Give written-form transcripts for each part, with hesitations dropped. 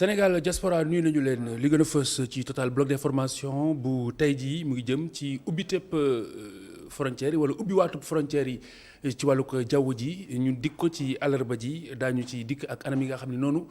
Sénégal diaspora nuyu nañu leen li gën a fës ci total bloc d'information bu tey jii mu ngi jëm ci ubbiteb frontières yi wala ubbi waatub frontières yi ci wàllug jaww ji ñu dikk ko ci àllarba ji daañu ci dikk ak anam yi nga xam ne noonu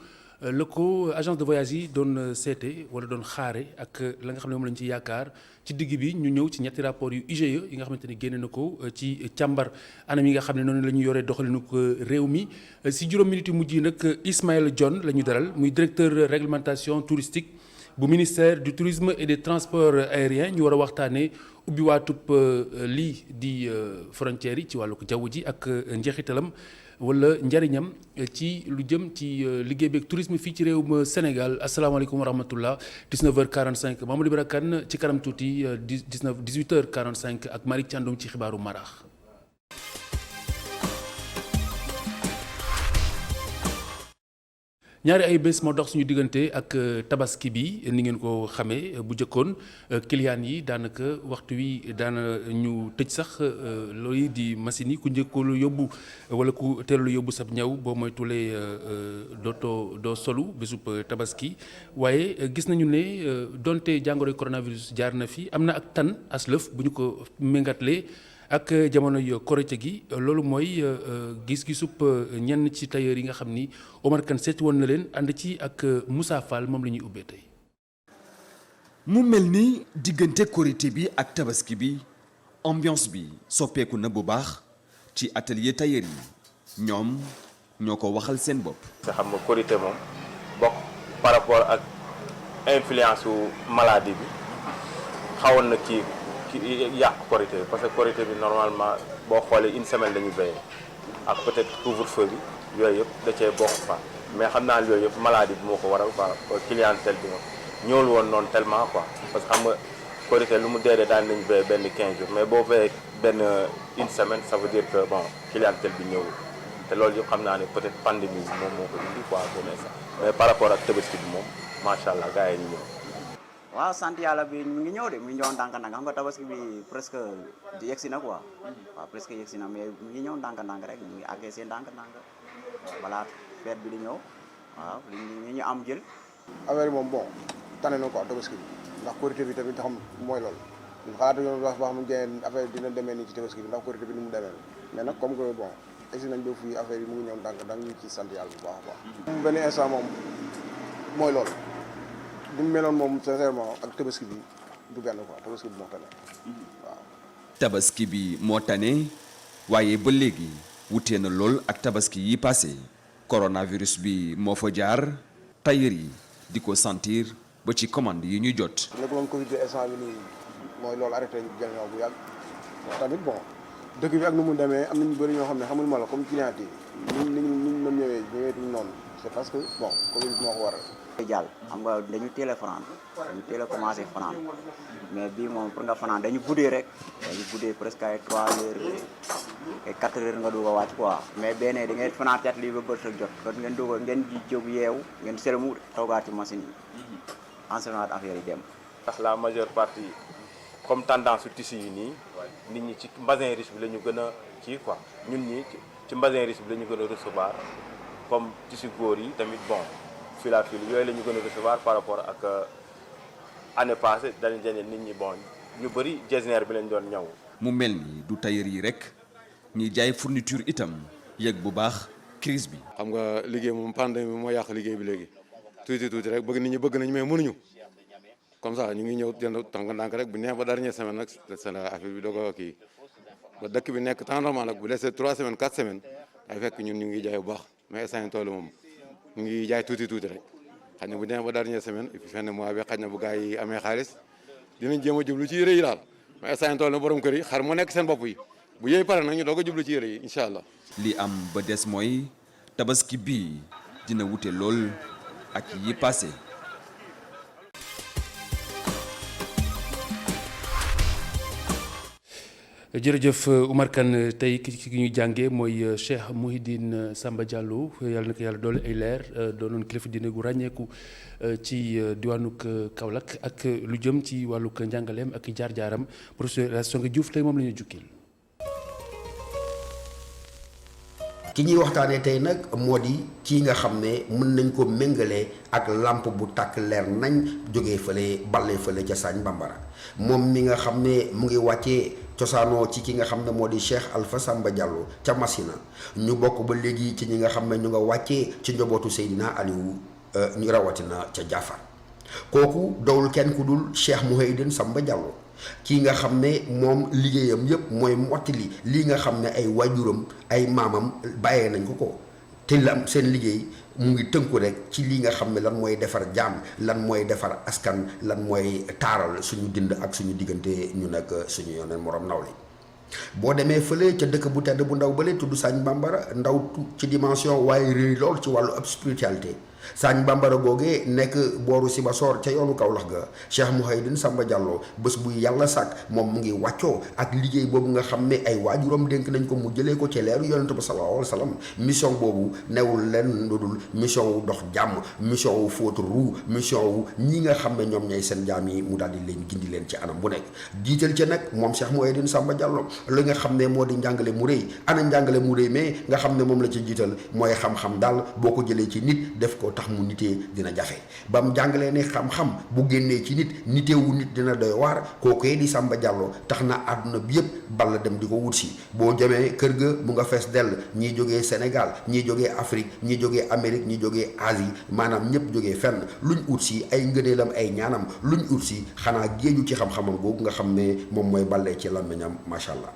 la ko agence de voyage yi doon seete wala doon xaare ak la nga xam ne moom lañ ci yaakaar ci digg bi ñu ñëw ci ñetti rapport yu IGE yi nga xamante ni génne na ko ci càmbar anam yi nga xam ne noonu la ñu yoree doxalinu ko réew mi si juróom minutes yu mujj yi nag Ismaël Dione la ñu dalal muy directeur réglementation touristique bu ministère du tourisme et des transports aériens ñu war a waxtaanee ubbi waatub lii di frontières yi ci wàllu jaww ji ak njeexitalam wala njariñam ci lu jëm ci liggéey beeg tourisme fii ci réewum Sénégal asalaamaaleykum wa rahmatullah 19h45 Mamadou Ibra Kane ci kanam tuuti 18h45 ak Malick Thiandoum ci xibaaru Marax. ñaari ay bés moo dox suñu diggante ak tabaski bi ni ngeen ko xamee bu njëkkoon clients yi daanaka waxtu wi daana ñu tëj sax loolu di machine yi ku njëkkoolu yóbbu wala ku teelu yóbbu sab ñaw boo moytulee doo solu bésub tabaski waaye gis nañu ne donte jàngoroy coronavirus jaar na fi am na ak tan aslëf bu ñu ko méngatlee ak jamono yo korite gi loolu mooy gis-gisub ñenn ci tailleur yi nga xam ni Omar Kane seeti woon na leen ànd ci ak Moussa Fall moom la ñuy ubbee tey. mu mel ni diggante korite bi ak tabaski bi ambiance bi soppeeku na bu baax ci atelier tailleur yi ñoom ñoo ko waxal seen bopp. nga xam nga korite moom bokk par rapport ak influence su maladie bi xawoon na kii yàq korité bi parce que korité bi normalement boo xoolee une semaine lañu béyee ak peut-être couvre-feu bi yooyu yëpp da cee bokk fa mais xam naa yooyu yëpp maladie bi moo ko waral quoi clientèle bi moom ñëwul woon noonu tellement quoi parce que xam nga korité lu mu dee daan nañu béyee benn 15 jours mais boo béyee benn une semaine ça veut dire que bon clientèle bi ñëwul te loolu yëpp xam naa ne peut-être pandémie bi moom moo ko indi quoi bu ne sax mais par rapport ak tabaski bi moom macha allah gars yi ñu ñëw. waaw sant yàlla bi mu ngi ñëw de mu ngi ñëw ndànk-ndànk xam nga tabaski bi presque yegsi na quoi waaw presque yegsi na mais mu ngi ñëw ndànk-ndànk rek mu ngi àggee seen ndànk-ndànk balaa fête bi di ñëw waaw li ñu am jël. affaire yi moom bon tane na quoi tabaski bi ndax korité bi tamit xam mooy loolu ñun xalaatu yoon wax ba xam ne affaire dina demee nii ci tabaski bi ndax korité bi ni mu demee mais nag comme que bon egsi nañ ba fii affaire yi mu ngi ñëw ndànk-ndànk ñu ci sant yàlla bu baax a baax. benn instant moom mooy loolu. bu mu meloon moom sincèrement ak tabaski bi du benn quoi tabaski bi moo tane waaw. tabaski bi moo tane waaye ba léegi wutee na lool ak tabaski yi passé coronavirus bi moo fa jaar tailleur yi di ko sentir ba ci commande yi ñu jot. nekk loon Covid instant bi nii mooy loolu arrêté gannaaw bu yàgg tamit bon dëkk bi ak nu mu demee am na ñu bëri ñoo xam ne xamul ma la comme client yi ni ñu mën ñëweetuñu noonu c'est parce que bon Covid bi moo ko waral. jàll xam nga dañu teel a fanaan dañu teel a commencé fanaan mais bii moom pour nga fanaan dañu guddee rek dañu guddee presque ay 3 heures et 4 heures nga doog a wàcc quoi mais benn da ngay fanaan cat lii ba bët rek jot kon ngeen doog a ngeen di jóg yeewu ngeen sërëmu toogaat ci machine yi enseignement affaire yi dem. ndax la majeure partie comme tendance su tissu yi nii nit ñi ci mbasin riche bi la ñu gën a kii quoi ñun ñi ci mbasin riche bi la ñu gën a recevoir comme tissu góor yi tamit bon. fil à fil yooyu la ñu gën a recevoir par rapport ak année passée dañu jënd nit ñi bon ñu bëri designer bi lañ doon ñaw. mu mel ni du tailleur yi rek ñi jaay fourniture itam yëg bu baax crise bi. xam nga liggéey moom pandémie moo yàq liggéey bi léegi tuuti rek bëgg nit ñi bëgg nañu mais mënuñu comme ça ñu ngi ñëw jënd tànk-tànk rek bu neex ba dernière semaine nag c'est la affaire bi doog a kii ba dëkk bi nekk temps normal nag bu laissé 3 semaines 4 semaines day fekk ñun ñu ngi jaay bu baax mais instant tool moom. ñu ngi jaay tuuti rek xëy na bu demee ba dernière semaine et puis fin de mois bi xëy na bu gars yi amee xaalis dinañ jéem a jublu ci yére yi daal mais instant tool na borom kër yi xar moo nekk seen bopp yi bu yooyu pare nag ñu doog a jublu ci yére yi incha allah. li am ba des mooy tabaski bii dina wute lool ak yi passé. jërëjëf Oumar Kane tey ki ñuy jàngee mooy Cheikh Mouhidine Samba Diallo yàlla na ko yàlla doole ay leer doonoon kilifa diine gu ràññeeku ci diwaanug Kaolack ak lu jëm ci wàllug njàngaleem ak jaar-jaaram professeur Songe Diouf tey moom la ñu jukkil. ki ñuy waxtaanee tey nag moo di kii nga xam ne mën nañ ko méngale ak lampe bu tàkk leer nañ jógee fële balle fële ca Sagne Bambara moom mi nga xam ne mu ngi wàccee cosaanoo ci ki nga xam ne moo di Cheikh Alpha Samba Diallo ca Massina ñu bokk ba léegi ci ñi nga xam ne ñu nga wàccee ci njabootu Seydina Aliou ñu rawatina ca Jaafar kooku dowul kenn ku dul Cheikh Mouhidine Samba Diallo kii nga xam ne moom liggéeyam yëpp mooy mottali lii nga xam ne ay waajuram ay maamam bàyyee nañ ko te lam seen liggéey mu ngi tënku rek ci lii nga xam ne lan mooy defar jaam lan mooy defar askan lan mooy taaral suñu dind ak suñu diggante ñu nekk suñu yoneen morom nawle boo demee fële ca dëkk bu tedd bu ndaw bële tudd Sagne Bambara ndaw ci dimension waaye réy lool ci wàllu ab spiritualité Sagne Bambara googee nekk booru Sibassor ca yoonu Kaolack ga Cheikh Mouhidine Samba Diallo bés bu yàlla sàkk moom mu ngi wàccoo ak liggéey boobu nga xam ne ay waajuram dénk nañ ko mu jëlee ko ci leeru yonent bi sallallahu alayhi wa sallam mission boobu newul leen lu dul mission wu dox jàmm mission wu fóot ruu mission wu ñi nga xam ne ñoom ñooy seen jaam yi mu daal di leen gindi leen ci anam bu nekk jiital ca nag moom Cheikh Mouhidine Samba Diallo li nga xam ne moo di njàngale mu rëy ana njàngale mu rëy mais nga xam ne moom la ci jiital mooy xam-xam daal boo ko jëlee ci nit def ko tax mu nitee dina jafe ba mu jàngalee ne xam-xam bu génnee ci nit niteewu nit dina doy waar kookee di Samba Diallo tax na àdduna bi yëpp balla dem di ko wut si boo jamee kër ga mu nga fees dell ñii jógee Sénégal ñii jógee Afrique ñii jógee Amérique ñii jógee Asie maanaam ñëpp jógee fenn luñ ut si ay ngëneelam ay ñaanam luñ ut si xanaa géeju ci xam-xamam googu nga xam ne moom mooy ballee ci làmmiñam macha allah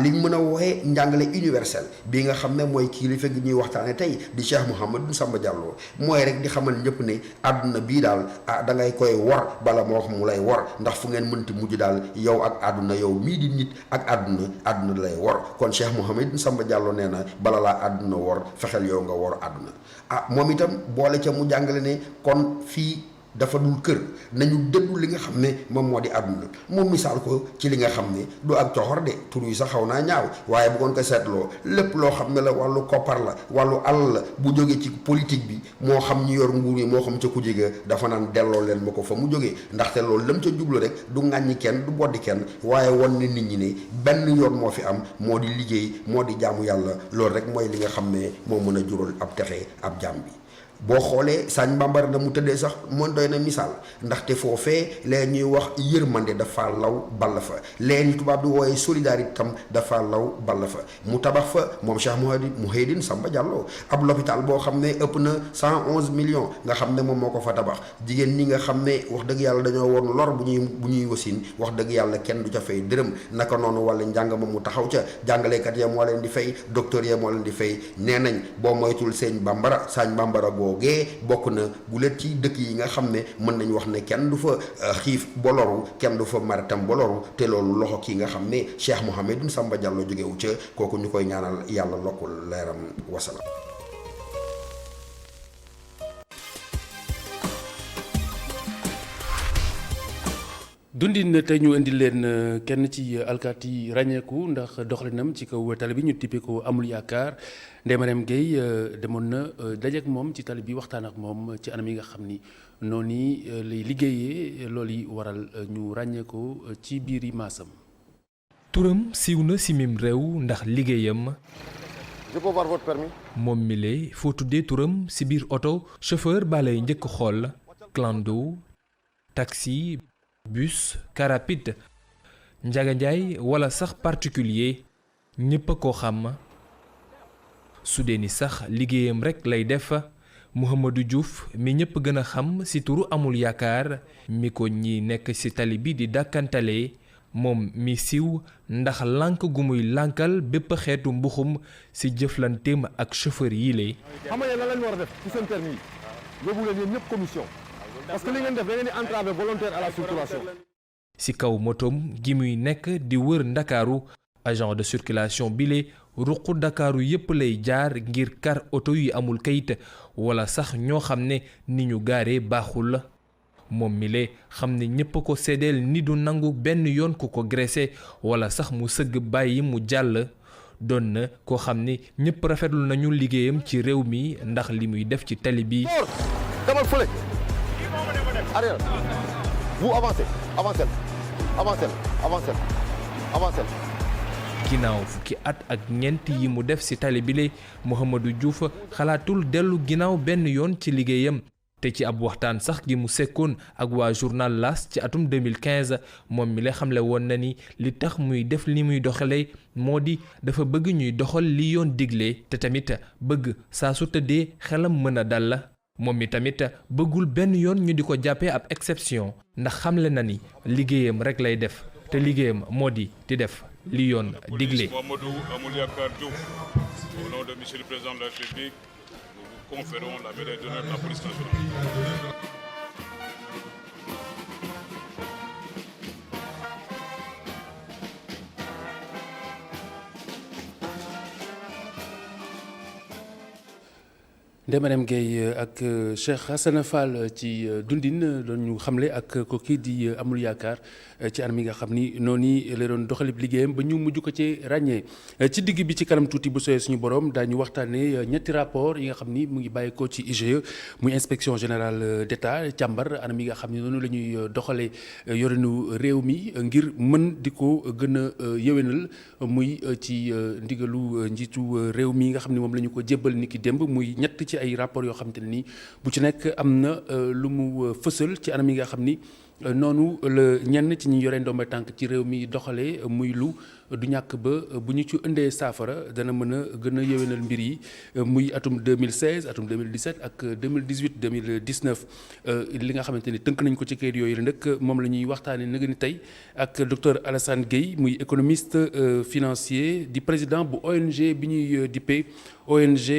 liñ mën a wooxee njàngale universel bi nga xam ne mooy kilifa gi ñuy waxtaane tey di Cheikh Mouhidine Samba Diallo mooy rek di xamal ñëpp ne àdduna bii daal da ngay koy wor bala moo wax mu lay wor ndax fu ngeen mënti mujj daal yow ak àdduna yow mii di nit ak àdduna lay wor kon Cheikh Mouhidine Samba Diallo nee na bala laa àdduna wor fexeel yow nga wor àdduna moom itam boole ca mu jàngale ne kon fii dafa dul kër nañu dëddu li nga xam ne moom moo di àdduna moom misaal ko ci li nga xam ne du ak coxor de tur yi sax xaw naa ñaaw waaye bu ngoon ko seetloo lépp loo xam ne la wàllu koppar la wàllu alal la bu jógee ci politique bi moo xam ñu yor nguur yi moo xam ca ku jege dafa naan delloo leen ma ko fa mu jógee ndaxte loolu lam ca jublu rek du ŋàññi kenn du boddi kenn waaye won ne nit ñi ne benn yoon moo fi am moo di liggéey moo di jaamu yàlla loolu rek mooy li nga xam ne moo mën a jural ab texe ab jaam bi boo xoolee Sagne Bambara na mu tëddee sax moom doy na misaal ndaxte foofee leen ñuy wax yërmande dafa law ball fa leen ñu tubaab di wooye solidarité tam dafa law ball fa mu tabax fa moom Cheikh Mouhidine Samba Diallo ab l'hôpital boo xam ne ëpp na 111 millions nga xam ne moom moo ko fa tabax jigéen ñi nga xam ne wax dëgg yàlla dañoo woon lor bu ñuy wasin wax dëgg yàlla kenn du ca fay dërëm naka noonu wala njàng ma mu taxaw ca jàngalekat ya moo leen di fay docteur ya moo leen di fay nee nañ boo moytul Sagne Bambara googee bokk na gulet ci dëkk yi nga xam ne mën nañu wax ne kenn du fa xiif boloru kenn du fa maritam boloru te loolu loxo kii nga xam ne Cheikh Mouhidine Samba Diallo jógewu ca kooku ñu koy ñaanal yàlla lokkul leeram wasalaam. dundin tey ñu indi leen kenn ci alkaati yi ràññeeku ndax doxalinam ci kaw tali bi ñu tippee ko amul yaakaar Ndeye Marième Gueye demoon na dajeek moom ci tali bi waxtaan ak moom ci anam yi nga xam ni noonu lay liggéeyee loolu yi waral ñu ràññee ko ci biir yi maasam. turam siiw na si mim réew ndax liggéeyam. Je peux voir votre permis. moom mi lay foo tuddee turam si biir oto chauffeur ba lay njëkk xool clando taxi. bus car rapide Njaga Njaay wala sax particulier ñépp a ko xam su dee ni sax liggéeyam rekk lay def Mouhamadou Diouf mi ñépp gën a xam ci turu amul yaakaar mi ko ñi nekk ci tali bi di dàkkantale moom mi siiw ndax lànk gu muy lànkal bépp xeetu mbuxum ci jëflanteem ak chauffeur yi lay xam nga lan lañ war a def ci seen permis yi yóbbu leen yéen ñëpp commission parce que li ngeen def da ngeen di entraver volontaire à la circulation. ci kaw motom gi muy nekk di wër ndakaaru agent de circulation bile ruqu ndakaaru yépp lay jaar ngir kar oto yi amul kayit wala sax ñoo xam ne ni ñu gaaree baaxul moom mi le xam ne ñépp ko seddeel ni du nangu benn yoon ku ko graissé wala sax mu sëgg bàyyi mu jàll doon na koo xam ne ñépp rafetlu nañu liggéeyam ci réew mi ndax li muy def ci tali bi. demal fële. Arrière. Vous avancez, avancez, avancez, avancez, avancez. ginnaaw fukki at ak ñeent yi mu def ci tali bile Mouhamadou Diouf xalaatul dellu ginnaaw benn yoon ci liggéeyam te ci ab waxtaan sax gi mu sekkoon ak waa journal L'As ci atum 2015 moom mi la xamle woon na ni li tax muy def li muy doxalee moo di dafa bëgg ñuy doxal li yoon digle te tamit bëgg saa su tëddee xelam mën a dal la moom mi tamit bëggul benn yoon ñu di ko jàppee ab exception ndax xamle na ni liggéeyam rek lay def te liggéeyam moo di def li yoon digle. Mamadou Amouliakar Diouf, au nom de Monsieur le Président de la République, nous vous conférons la médaille d'honneur de la police nationale. Ndeye Marième Gueye ak Cheikh Hassana Fall ci dundin doon ñu xamle ak ko kii di amul yaakaar ci anam yi nga xam ni noonu la doon doxalib liggéeyam ba ñu mujj ko ci ràññee ci digg bi ci kanam tuuti bu soyee suñu borom daañu waxtaanee ñetti rapport yi nga xam ni mu ngi bàyyeekoo ci IGE muy inspection générale d'État càmbar anam yi nga xam ni noonu la ñuy doxalee yorinu réew mi ngir mën di ko gën a yéwénal muy ci ndigalu njiitu réew mi nga xam ni moom la ñu ko jébbal ni ki démb muy ñett ci ay rapport yoo xamante ne nii bu ci nekk am na lu mu fësal ci anam yi nga xam ni noonu la ñenn ci ñi yore ndomba tànk ci réew mi doxalee muy lu du ñàkk ba bu ñu ci indee saafara dana mën a gën a yéwénal mbir yi muy atum 2016 atum 2017 ak 2018 2019 li nga xamante ni tënk nañ ko ci kayit yooyu la nag moom la ñuy waxtaanee nag ni tey ak docteur Alassane Gueye muy économiste financier di président bu ONG bi ñuy dippee ONG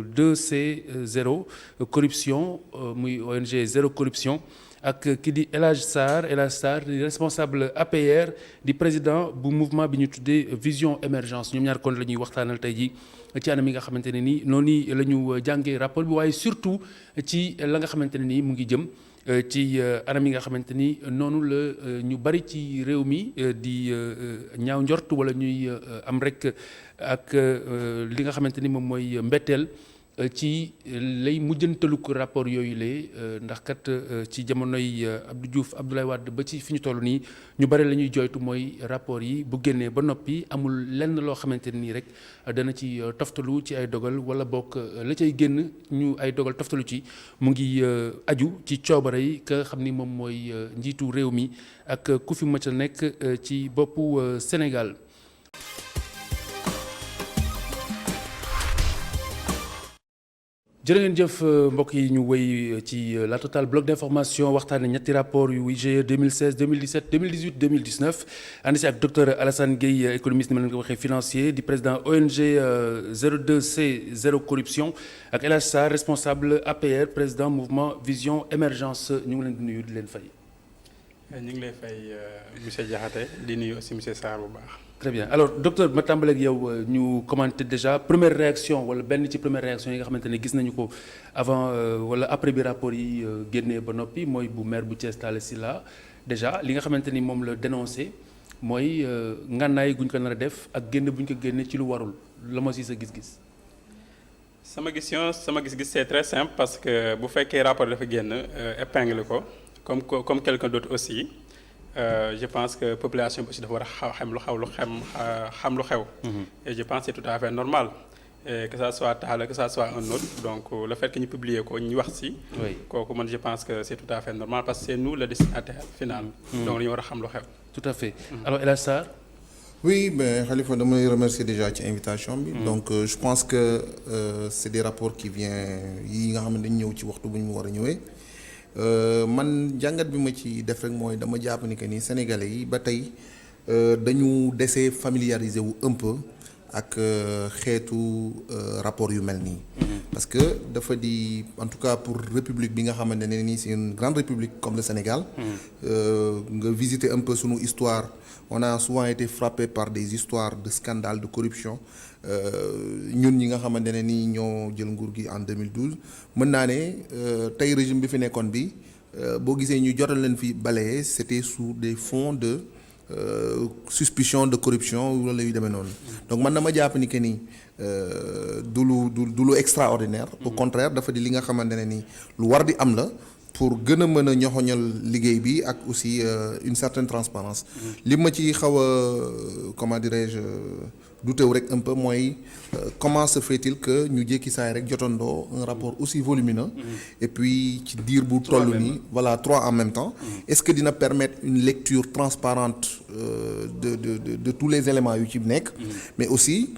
02C0 corruption muy ONG 0 corruption ak ki di El Hadj Sarr di responsable APR di président bu mouvement bi ñu tuddee Vision Émergence ñoom ñaar kon la ñuy waxtaanal tey ji ci anam yi nga xamante ne nii noonu la ñu jàngee rapport bi waaye surtout ci la nga xamante ne nii mu ngi jëm ci anam yi nga xamante ni noonu la ñu bari ci réew mi di ñaaw njort wala ñuy am rek ak li nga xamante ni moom mooy mbetteel ci lay mujjantaluk rapport yooyu lee ndax kat ci jamonoy Abdou Diouf Abdoulaye Wade ba ci fi ñu toll nii ñu bari la ñuy jooytu mooy rapport yi bu génnee ba noppi amul lenn loo xamante ne nii rek dana ci toftalu ci ay dogal wala bokk la cay génn ñu ay dogal toftalu ci mu ngi aju ci coobare yi ka xam ni moom mooy njiitu réew mi ak ku fi mëcc a nekk ci boppu Sénégal. jërë ngeen jëf mbokk yi ñu wéy ci la Total bloc d'information waxtaane ñetti rapport yu IGE 2016 2017 2018 2019 ànd si ak docteur Alassane Gueye économiste ni ma leen ko waxee financier di président ONG 02C 0 corruption ak El Hadj Sarr responsable APR président mouvement Vision Émergence ñu ngi leen di nuyu di leen fay. ñu ngi lay fay monsieur Diakhaté di nuyu aussi monsieur Sarr bu baax. très bien alors docteur ma tàmbaleeg yow ñu commenté déjà première réaction wala benn ci première réaction yi nga xamante ne gis nañu ko avant wala après bi rapport yi génnee ba noppi mooy bu maire bu Thiès Talla Sylla déjà li nga xamante ni moom la dénoncé mooy ngànnaay guñ ko nar a def ak génn buñ ko génne ci lu warul la ma si sa gis-gis. sama gis-gis c'est très simple parce que bu fekkee rapport dafa génn épingle ko comme quelqu'un d'autre aussi. Je pense que population bi aussi dafa war a xam lu xew. Et je pense que c'est tout à fait normal. Et que ça soit Talla que ça soit un autre donc le fait que ñu publier ko ñu wax ci. kooku man je pense que c'est tout à fait normal parce que c'est nous le destinataire final. donc dañu war a xam lu xew. tout à fait alors El Hadj Sarr. oui mais Khalifa dama lay remercier déjà ci invitation bi. donc je pense que c'est des rapports qui yi nga xam ne dañu ñëw ci waxtu bu ñu war a ñëwee. man jàngat bi ma ci def rek mooy dama jàpp ni que ni Sénégalais yi ba tey dañu desee familiariser wu un peu ak xeetu rapport yu mel nii. parce que dafa di en tout cas pour république bi nga xamante ne nii c'est une grande république comme le Sénégal. nga visiter un peu sunu histoire on a souvent été frappé par des histoires de scandales de corruption. ñun ñi nga xamante ne nii ñoo jël nguur gi en 2012 mën naa ne tey régime bi fi nekkoon bi boo gisee ñu jotal leen fi balayé c'était sous des fonds de suspicion de corruption wala yu demee noonu. donc man dama jàpp ni que ni du lu extraordinaire. au contraire dafa di li nga xamante ne nii lu war di am la pour gën a mën a ñoxoñal liggéey bi ak aussi une certaine transparence li ma ci xaw a comment dirais-je doutewu rek un peu mooy comment se fait-il que ñu jékki saay rek jotandoo un rapport aussi volumineux et puis ci diir bu toll nii voilà 3 en même temps est-ce que dina permettre une lecture transparente de tous les éléments yu ci nekk mais aussi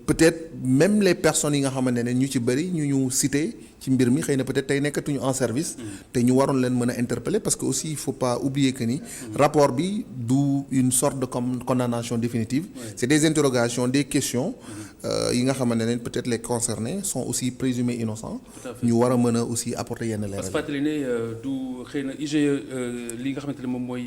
peut-être même les personnes yi nga xamante ne ñu ci bëri ñu cité ci mbir mi xëy na peut-être tey nekkatuñu en service te ñu waroon leen mën a interpeller parce que aussi il faut pas oublier que ni rapport bi du une sorte de condamnation définitive c'est des interrogations des questions yi nga xamante ne peut-être les concernés sont aussi présumés innocents ñu war a mën a aussi apporter yenn leeral. parce que fàttali ne du xëy na IGE li nga xamante ne moom mooy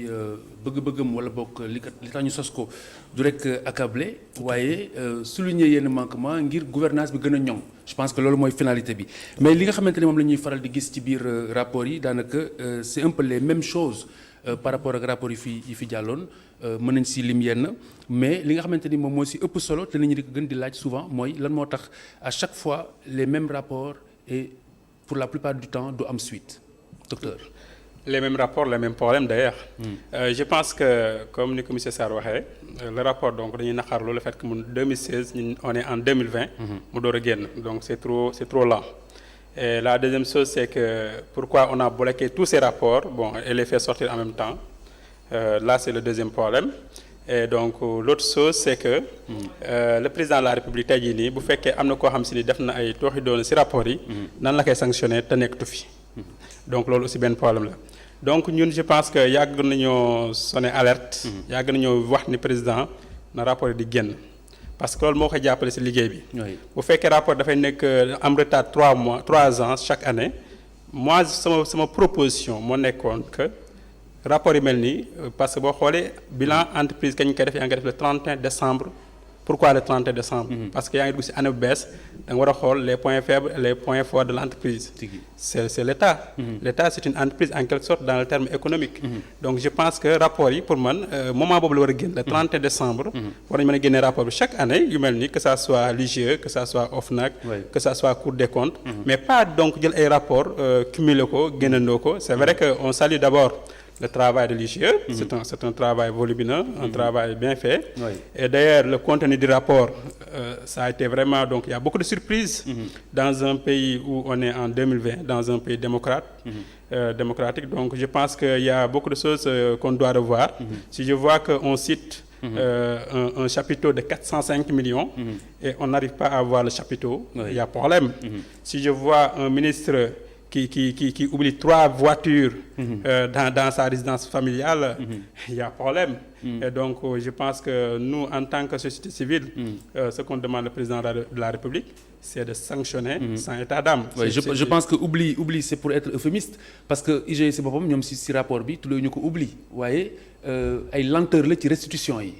bëgg-bëggam wala bokk li tax ñu sos ko du rek accablé waaye souligner yenn manquement ngir gouvernance bi gën a ñoŋ je pense que loolu mooy finalité bi mais li nga xamante ne moom la ñuy faral di gis ci biir rapport yi daanaka c'est un peu les mêmes choses par rapport ak rapport yi fi jàlloon mën nañ si lim yenn mais li nga xamante ni moom moo si ëpp solo te nit ñi di ko gën di laaj souvent mooy lan moo tax à chaque fois les mêmes rapports et pour la plupart du temps du am suite docteur. Les mêmes rapports, les mêmes problèmes d'ailleurs. Je pense que, comme ni ko monsieur Sarr waxee, le rapport donc dañuy naqarlu le fait que mu 2016 on est en 2020. mu door a génn donc c'est trop lent. Et la deuxième chose c'est que pourquoi on a bloqué tous ces rapports et les fait sortir en même temps. Là c'est le deuxième problème. Et donc l'autre chose c'est que le président de la République tey jii nii bu fekkee am na koo xam si ni def na ay tooxi doon ci rapport yi. nan la koy sanctionner te nekkatu fi. donc loolu aussi benn problème la. donc ñun je pense que yàgg nañoo sonné alerte. yàgg nañoo wax ni président na rapport di génn parce que loolu moo koy jàppale ci liggéey bi. bu fekkee rapport dafay nekk am retard 3 ans chaque année moi sama proposition moo nekkoon que rapport yi mel nii parce que boo xoolee bilan entreprise kañ koy def yaa ngi def le 31 décembre. Pourquoi le 31 décembre? Parce que yaa ngi dugg ci année bu bees da nga war a xool les points faibles et les points forts de l'entreprise. C'est l'État. L'État c'est une entreprise en quelque sorte dans le terme économique. Donc je pense que rapport yi pour man moment boobu la war a génn le 31 décembre. war nañu mën a génne rapport bi chaque année yu mel ni que ça soit l'IGE que ça soit OFNAC. que ça soit Cour des comptes. mais pas donc jël ay rapports cumuler ko génnandoo ko c'est vrai que on salue d'abord. Le travail de l'IGE, c'est un travail volumineux, un travail bien fait. Et d'ailleurs, le contenu du rapport, ça a été vraiment... Donc, il y a beaucoup de surprises dans un pays où on est en 2020, dans un pays démocratique. Donc, je pense qu'il y a beaucoup de choses qu'on doit revoir. Si je vois qu'on cite un chapiteau de 405 millions et on n'arrive pas à avoir le chapiteau, il y a problème. Si je vois un ministre... Qui oublie 3 voitures dans sa résidence familiale, il y a problème. Et donc, je pense que nous, en tant que société civile, ce qu'on demande au président de la République, c'est de sanctionner sans état d'âme. Je pense que oubli c'est pour être euphémiste, parce que IGE si boppam ñoom si rapport bi tuddee ñu ko oubli waaye ay lenteur la ci restitution yi.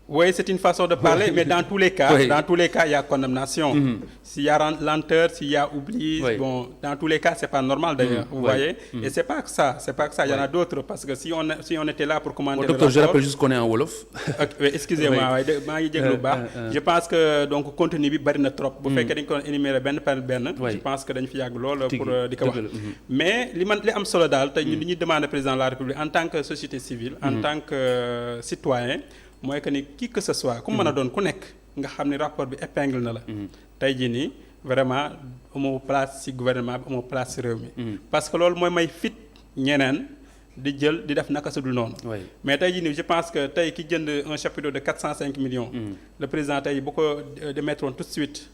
Oui, c'est une façon de parler, mais dans tous les cas, il y a condamnation. S'il y a lenteur, s'il y a oubli, dans tous les cas, c'est pas normal d'ailleurs, vous voyez. Et c'est pas que ça, il y en a d'autres, parce que si on était là pour commander le docteur, rapport... je rappelle juste qu'on est en Wolof. Excusez-moi, je pense que donc contenu bi bari na trop. Bu fekkee dañ ko énumérer benn par benn, je pense que dañ fi yàgg lool pour di ko wax. Mais li am solo daal tey ñun li ñuy demander président de la République en tant que société civile, en tant que citoyen, mooy que ni qui que ce soit ku mën a doon ku nekk nga xam ni rapport bi épingle na la tey jii nii vraiment amoo place ci gouvernement bi amoo place ci réew mi parce que loolu mooy may fit ñeneen di jël di def naka su dul noonu mais tey jii nii je pense que tey ki jënd un chapiteau de 405 millions le président tey bu ko démettroon tout de suite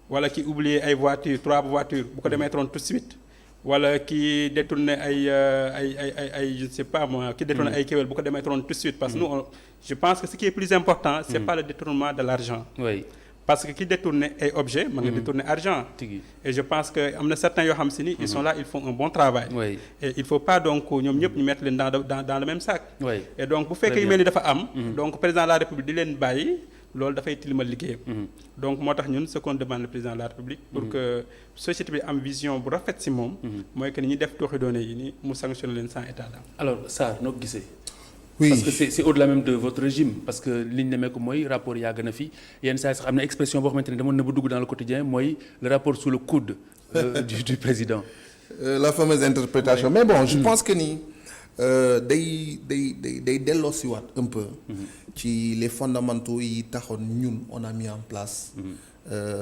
wala ki oublier ay voitures 3 voitures bu ko démettroon tout de suite wala qui détourne ay je ne sais pas moi qui détourne ay kéwél bu ko démettroon tout de suite parce que nous je pense que ce qui est plus important c'est pas le détournement de l'argent parce que qui détourne ay objet mën nga détourner argent et je pense que am na certains yoo xam si ni ils sont là ils font un bon travail et il faut pas donc ñoom ñëpp ñu mettre leen dans le même sac et donc bu fekkee yu mel ni dafa am donc président de la République di leen bàyyi loolu dafay tilimal liggéeyam donc moo tax ñun ce qu'on demande le président de la République pour que société bi am vision bu rafet ci moom mooy que ni ñuy def tooxi doone yi ni mu sanctionne leen sans état d'âme. Alors Sarr noo ko gisee oui parce que c'est au-delà même de votre régime parce que li ñu demee ko mooy rapport yàgg na fi yenn saa sax am na expression boo xamante ne demoon na ba dugg dans le quotidien mooy le rapport sous le coude du président. la fameuse interprétation mais bon je pense que ni day delloosiwaat un peu ci les fondamentaux yi taxoon ñun on a mis en place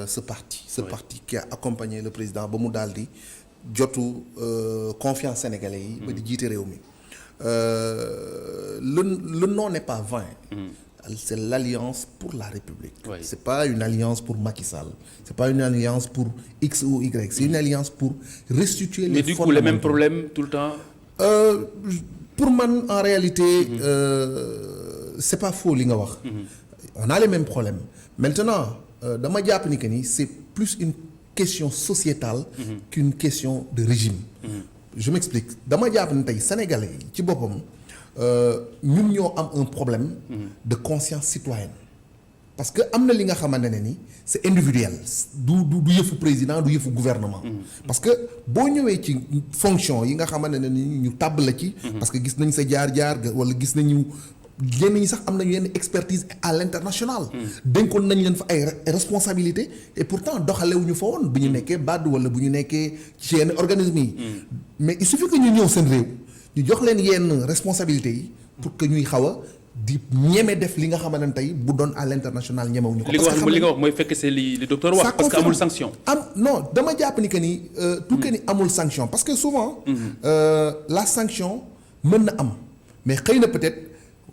ce parti qui a accompagné le président ba mu daal di jotu confiance sénégalais yi ba di jiite réew mi le nom n'est pas vain c'est l'alliance pour la République. C'est pas une alliance pour Macky Sall. C'est pas une alliance pour X ou Y. C'est une alliance pour restituer les fondamentaux. Mais du coup, les mêmes problèmes tout le temps. Pour moi, en réalité, c'est pas faux li nga wax. On a les mêmes problèmes. Maintenant, dama jàpp ni que ni c'est plus une question sociétale qu'une question de régime. Je m'explique. Dama jàpp ni tey Sénégalais yi ci boppam. ñun ñoo am un problème de conscience citoyenne parce que am na li nga xamante ne ni c'est individuel du yëfu président du yëfu gouvernement parce que boo ñëwee ci fonction yi nga xamante ne ni ñu tàbb la ci parce que gis nañ sa jaar-jaar wala gis nañu yenn ñi sax am nañu yenn expertise à l'international dénkoon nañ leen fa ay responsabilités et pourtant doxalewuñu fa woon bu ñu nekkee BAD wala bu ñu nekkee ci yenn organismes yi mais il suffit que ñu ñëw seen réew ñu jox leen yenn responsabilités yi pour que ñuy xaw a di ñeme def li nga xamante ne tey bu doon à l'international ñemewuñu ko. li nga wax mooy fekk c'est li docteur wax. parce que amul sanction. non dama jàpp ni que ni. tout que ni amul sanction parce que souvent. la sanction mën na am mais xëy na peut-être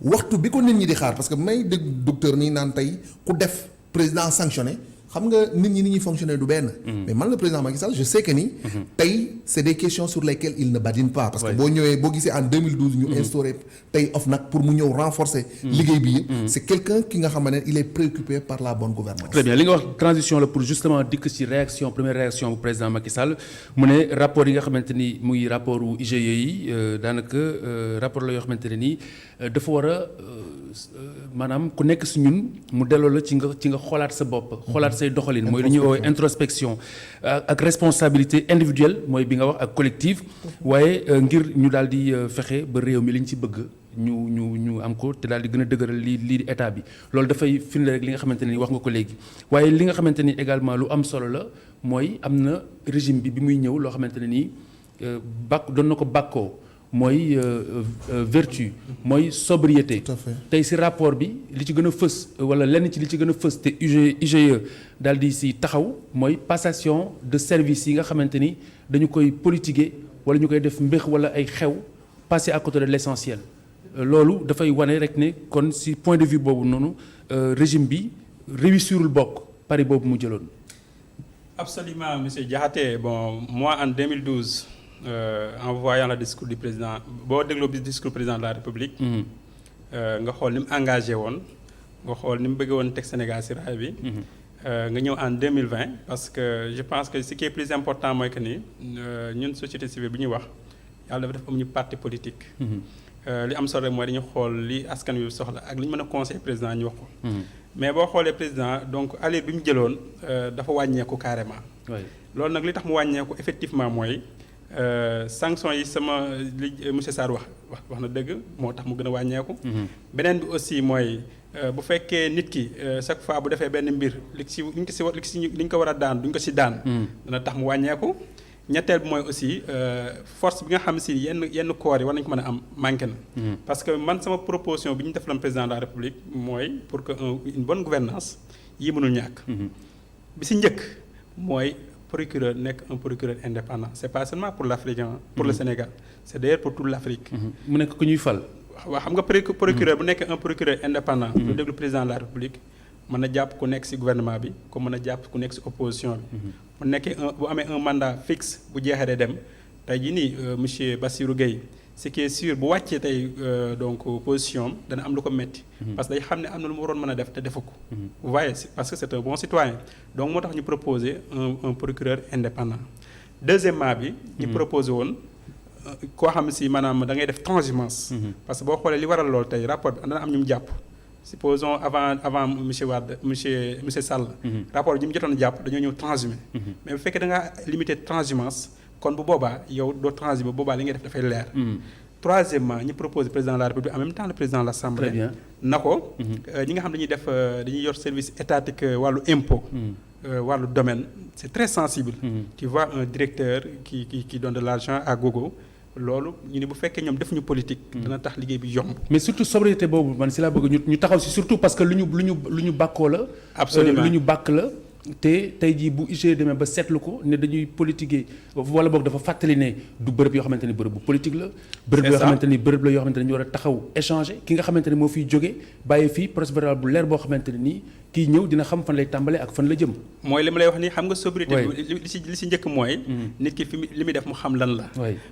waxtu bi ko nit ñi di xaar parce que may dégg docteur nii naan tey ku def président sanctionné. xam nga nit ñi ni ñuy fonctionner du benn. mais man le président Macky Sall je sais que ni. tey c'est des questions sur lesquelles il ne badine pas. parce que boo ñëwee boo gisee en 2012 ñu instauré tey OFNAC pour mu ñëw renforcer. liggéey bi yëpp. c'est quelqu'un ki nga xam ne il est préoccupé par la bonne gouvernance. très bien li nga wax transition la pour justement dikk ci première réaction bu président Macky Sall mu ne rapport yi nga xamante ni muy rapport u IGE yi daanaka rapport la yoo xamante ne nii dafa war a. maanaam ku nekk si ñun mu delloo la ci nga xoolaat sa bopp xoolaat say doxalin mooy lu ñuy woowee introspection ak responsabilité individuelle mooy bi nga wax ak collective waaye ngir ñu daal di fexe ba réew mi li ñu ci bëgg ñu am ko te daal di gën a dëgëral lii di état bi loolu dafay firnde rek li nga xamante ni wax nga ko léegi waaye li nga xamante ni également lu am solo la mooy am na régime bi muy ñëw loo xamante ne nii doon na ko bàkkoo mooy vertu mooy sobriété tey ci rapport bi li ci gën a fës wala lenn ci li ci gën a fës te IGE daal di ci taxaw mooy passation de service yi nga xamante ni dañu koy politiquer wala ñu koy def mbéx wala ay xew passer à côté de l'essentiel loolu dafay wane rek ne kon ci point de vue boobu noonu régime bi réussirul bokk pari boobu mu jëloon. Absolument monsieur Diakhaté bon moi en 2012. En voyant le discours du président boo dégloo discours président de la République nga xool ni mu engagé woon nga xool ni mu bëggee woon teg Sénégal ci raay bi nga ñëw en 2020 parce que je pense que ce qui est plus important mooy que ni ñun société civile bi ñuy wax yàlla dafa def am ñu parti politique li am solo rek mooy dañu xool li askan wi soxla ak li ñu mën a conseiller président ñu wax ko mais boo xoolee président donc allure bi mu jëloon dafa wàññeeku carrément loolu nag li tax mu wàññeeku effectivement mooy sanction yi li monsieur Sarr wax na dëgg moo tax mu gën a wàññeeku. beneen bi aussi mooy bu fekkee nit ki chaque fois bu defee benn mbir li ñu ko war a daan duñ ko ci daan. dana tax mu wàññeeku. ñetteel bi mooy aussi force bi nga xam si yenn corps yi war nañu ko mën a am manqué na. parce que man sama proposition bi ñu def la président de la République mooy pour que une bonne gouvernance yi mënul ñàkk. bi ci njëkk mooy. procureur nekk un procureur indépendant c'est pas seulement pour l'Afrique pour le Sénégal c'est d'ailleurs pour toute l'Afrique mu nekk ku ñuy fal waaw xam nga procureur bu nekk un procureur indépendant lu déglu président de la République mën na jàpp ku nekk ci gouvernement bi comme mën a jàpp ku nekk ci opposition bi bu nekkee bu amee un mandat fixe bu jeexee de dem tey jii nii monsieur Bassirou Gueye ce qui est sûr bu wàccee tey donc position dana am lu ko metti parce que day xam ne am na lu mu waroon mën a def te defu ko vous voyez parce que c'est un bon citoyen donc moo tax ñu proposer un procureur indépendant deuxièmement bi ñu proposer woon koo xam si maanaam da ngay def transhumance parce que boo xoolee li waral loolu tey rapport bi dana am ñu mu jàpp supposons avant monsieur Wade monsieur Sall rapport bi ñu mu jotoon jàpp dañoo ñëw transhumé mais bu fekkee da nga limité transhumance kon bu boobaa yow doo transhumé boobaa li ngay def dafay leer troisièmement ñu propose président de la République en même temps le président de l'Assemblée na ko ñi nga xam dañuy yor service étatique wàllu impôt wàllu domaine c'est très sensible. Tu vois un directeur qui donne de l'argent à gogo loolu ñu ne bu fekkee ñoom defuñu politique. dana tax liggéey bi yomb. mais surtout sobriété boobu man si laa bëgg ñu taxaw si surtout parce que lu ñu bàkkoo la. absolument lu ñu bàkk la. te tey jii bu IGE demee ba seetlu ko ne dañuy politiquer wala boog dafa fàttali ne du bërëb yoo xamante ni bërëb bu politique la. bërëb yoo xamante ni bërëb la yoo xamante ni ñu war a taxaw échanger ki nga xamante ni moo fiy jógee bàyyi fii procès-verbal bu leer boo xamante ne nii kii ñëw dina xam fan lay tàmbalee ak fan la jëm. mooy li ma lay wax nii xam nga sobriété li si njëkk mooy. nit ki li muy def mu xam lan la.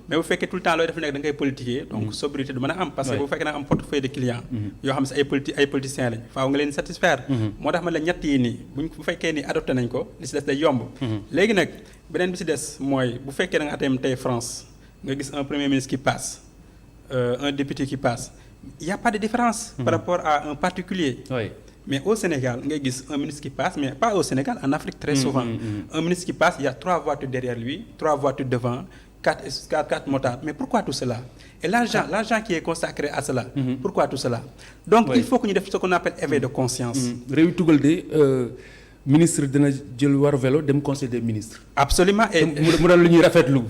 mais bu fekkee tout le temps looy def nekk da ngay politiquer donc sobriété du mën a am. parce que bu fekkee nag am portefeuille de client yoo xam ne ay politiciens lañ faaw nga leen satisfaire. moo tax ma la ñett yi nii bu fekkee ni adopté nañ ko li si des day yomb. léegi nag beneen bi si des mooy bu fekkee da nga atem tey France nga gis un premier ministre qui passe un député qui passe il y a pas de différence. par rapport à un particulier. Mais au Sénégal, il y a un ministre qui passe, mais pas au Sénégal, en Afrique très souvent. Un ministre qui passe, il y a 3 voitures derrière lui, 3 voitures devant, 4 motards. Mais pourquoi tout cela? Et l'argent qui est consacré à cela, pourquoi tout cela? Donc il faut qu'on ait ce qu'on appelle éveil de conscience. Ministre dina jël war vélo dem conseil des ministres. Absolument et mu doon lu ñuy rafetlu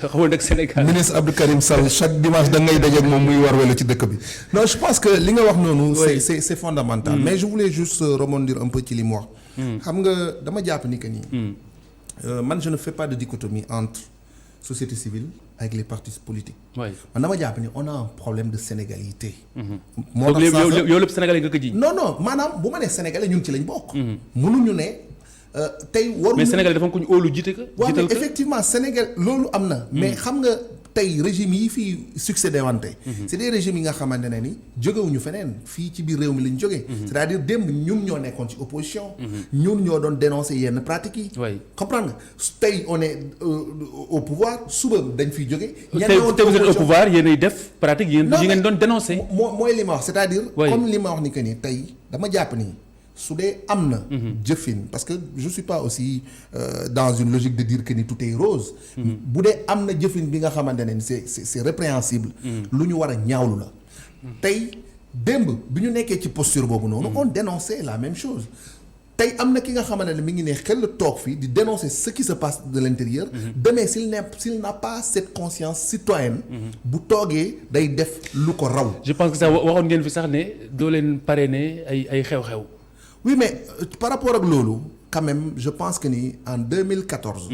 xamoon nag Sénégal. ministre Abdou Karim Sall chaque dimanche da ngay daje ak moom muy war vélo ci dëkk bi. non je pense que li nga wax noonu. c'est fondamental. mais je voulais juste rebondir un peu ci li mu wax. xam nga dama jàpp ni que nii. man je ne fais pas de dichotomie entre société civile avec les partis politiques. man dama jàpp ni on a un problème de sénégalité. moo tax yow lépp sénégalais nga ko ji. non maanaam bu ma nee sénégalais ñun ci lañ bokk. mënuñu ne tey waruñu. mais sénégalais dafa ko ñu óolu jiite ko. waaw mais effectivement Sénégal loolu am na. mais xam nga tey régime yi fii succédé wante. c'est des régimes yi nga xamante ne ni jógewuñu feneen fii ci biir réew mi lañ jógee. c'est-à-dire démb ñun ñoo nekkoon ci opposition. ñun ñoo doon dénoncer yenn pratiques yi. comprendre nga tey on est au pouvoir suba dañ fiy jógee. tey vous êtes au pouvoir yéenay def pratique yi ngeen doon dénoncer. mooy li ma wax c'est-à-dire. comme li ma wax ni que ni tey dama jàpp ni. su dee am na jëfin parce que je suis pas aussi dans une logique de dire que ni tout est rose bu dee am na jëfin bi nga xamante ne c'est répréhensible lu ñu war a ñaawlu la tey démb bi ñu nekkee ci posture boobu noonu on dénonçait la même chose tey am na ki nga xamante ne mi ngi ne xel toog fii di dénoncer ce qui se passe de l'intérieur demain s'il n'a pas cette conscience citoyenne bu toogee day def lu ko raw. je pense que ça waxoon ngeen fi sax ne doo leen parrainer ay xew-xew. oui mais par rapport ak loolu quand même je pense que ni en 2014.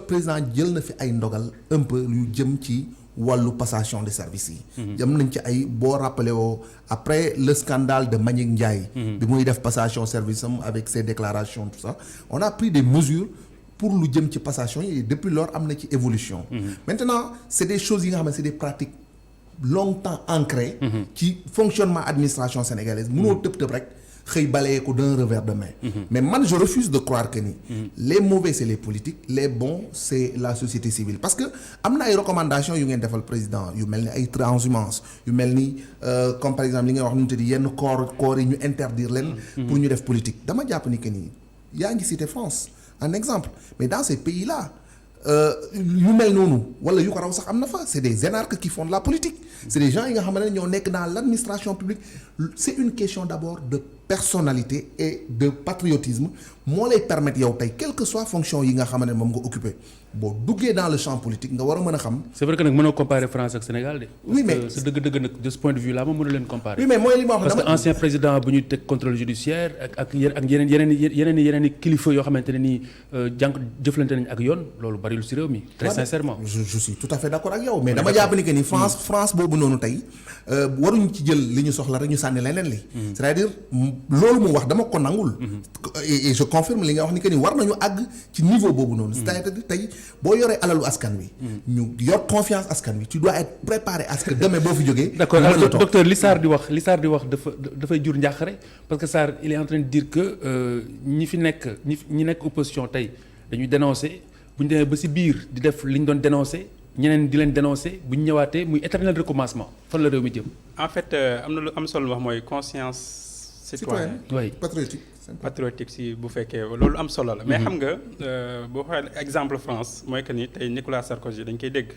président jël na fi ay ndogal un peu lu jëm ci wàllu passation de services yi. jëm nañ ci ay boo rappelé woo après le scandale de Mbagnick Ndiaye. bi muy def passation service am avec ses déclarations tout ça on a pris des mesures pour lu jëm ci passation yi et depuis lors am na ci évolution. maintenant c'est des choses yi nga xam ne c'est des pratiques longtemps ancrées. ci fonctionnement administration sénégalaise mënoo tëb rek. xëy balayee ko d'un revers de main. mais man je refuse de croire que ni. les mauvais c'est les politiques les bons c'est la société civile parce que am na ay recommandations yu ngeen defal président yu mel ni ay transhumance yu mel ni comme par exemple li ngay wax nu mu tudd yenn corps yi ñu interdire leen. pour ñu def politique dama jàpp ni que ni yaa ngi cité France un exemple mais dans ces pays là. yu mel noonu wala yu ko raw sax am na fa c'est des énarques qui font de la politique c'est des gens yi nga xam ne ñoo nekk dans l'administration publique c'est une question d'abord de personnalité et de patriotisme moo lay permettre yow tey quelle que soit fonction yi nga xam ne moom nga occupé boo duggee dans le champ politique nga war a mën a xam. c'est vrai que nag mënoo comparer France ak Sénégal de. oui mais parce que sa dëgg-dëgg nag de ce point de vue là moom mënu leen comparer. oui mais mooy li ma wax parce que ancien président bu ñu teg contrôle judiciaire ak yeneen kilifa yoo xamante ne nii jëflante nañ ak yoon loolu bari lu ci réew mi. très sincèrement. je suis tout à fait d'accord ak yow mais dama jàpp ni que ni France boobu noonu tey waruñu ci jël li ñu soxla rek ñu sànni leneen li. c'est-à-dire loolu mu wax dama ko nangul. et je confirme li nga wax ni que ni war nañu àgg ci niveau boobu noonu. c'est-à-dire tey boo yoree alalu askan wi. ñu yor confiance askan wi tu dois être préparé à ce que demain boo fi jógee. d'accord alors docteur li Sarr di wax dafay jur njàqare parce que Sarr il est en train de dire que ñi nekk opposition tey dañuy dénoncer bu ñu demee ba ci biir di def li ñu doon dénoncer ñeneen di leen dénoncer bu ñu ñëwaatee muy éternel recommencement fan la réew mi jëm. en fait am na lu am solo wax mooy conscience citoyenne patriotique si bu fekkee loolu am solo la. mais xam nga boo xoolee exemple France mooy que ni tey Nicolas Sarkozy dañ koy dégg.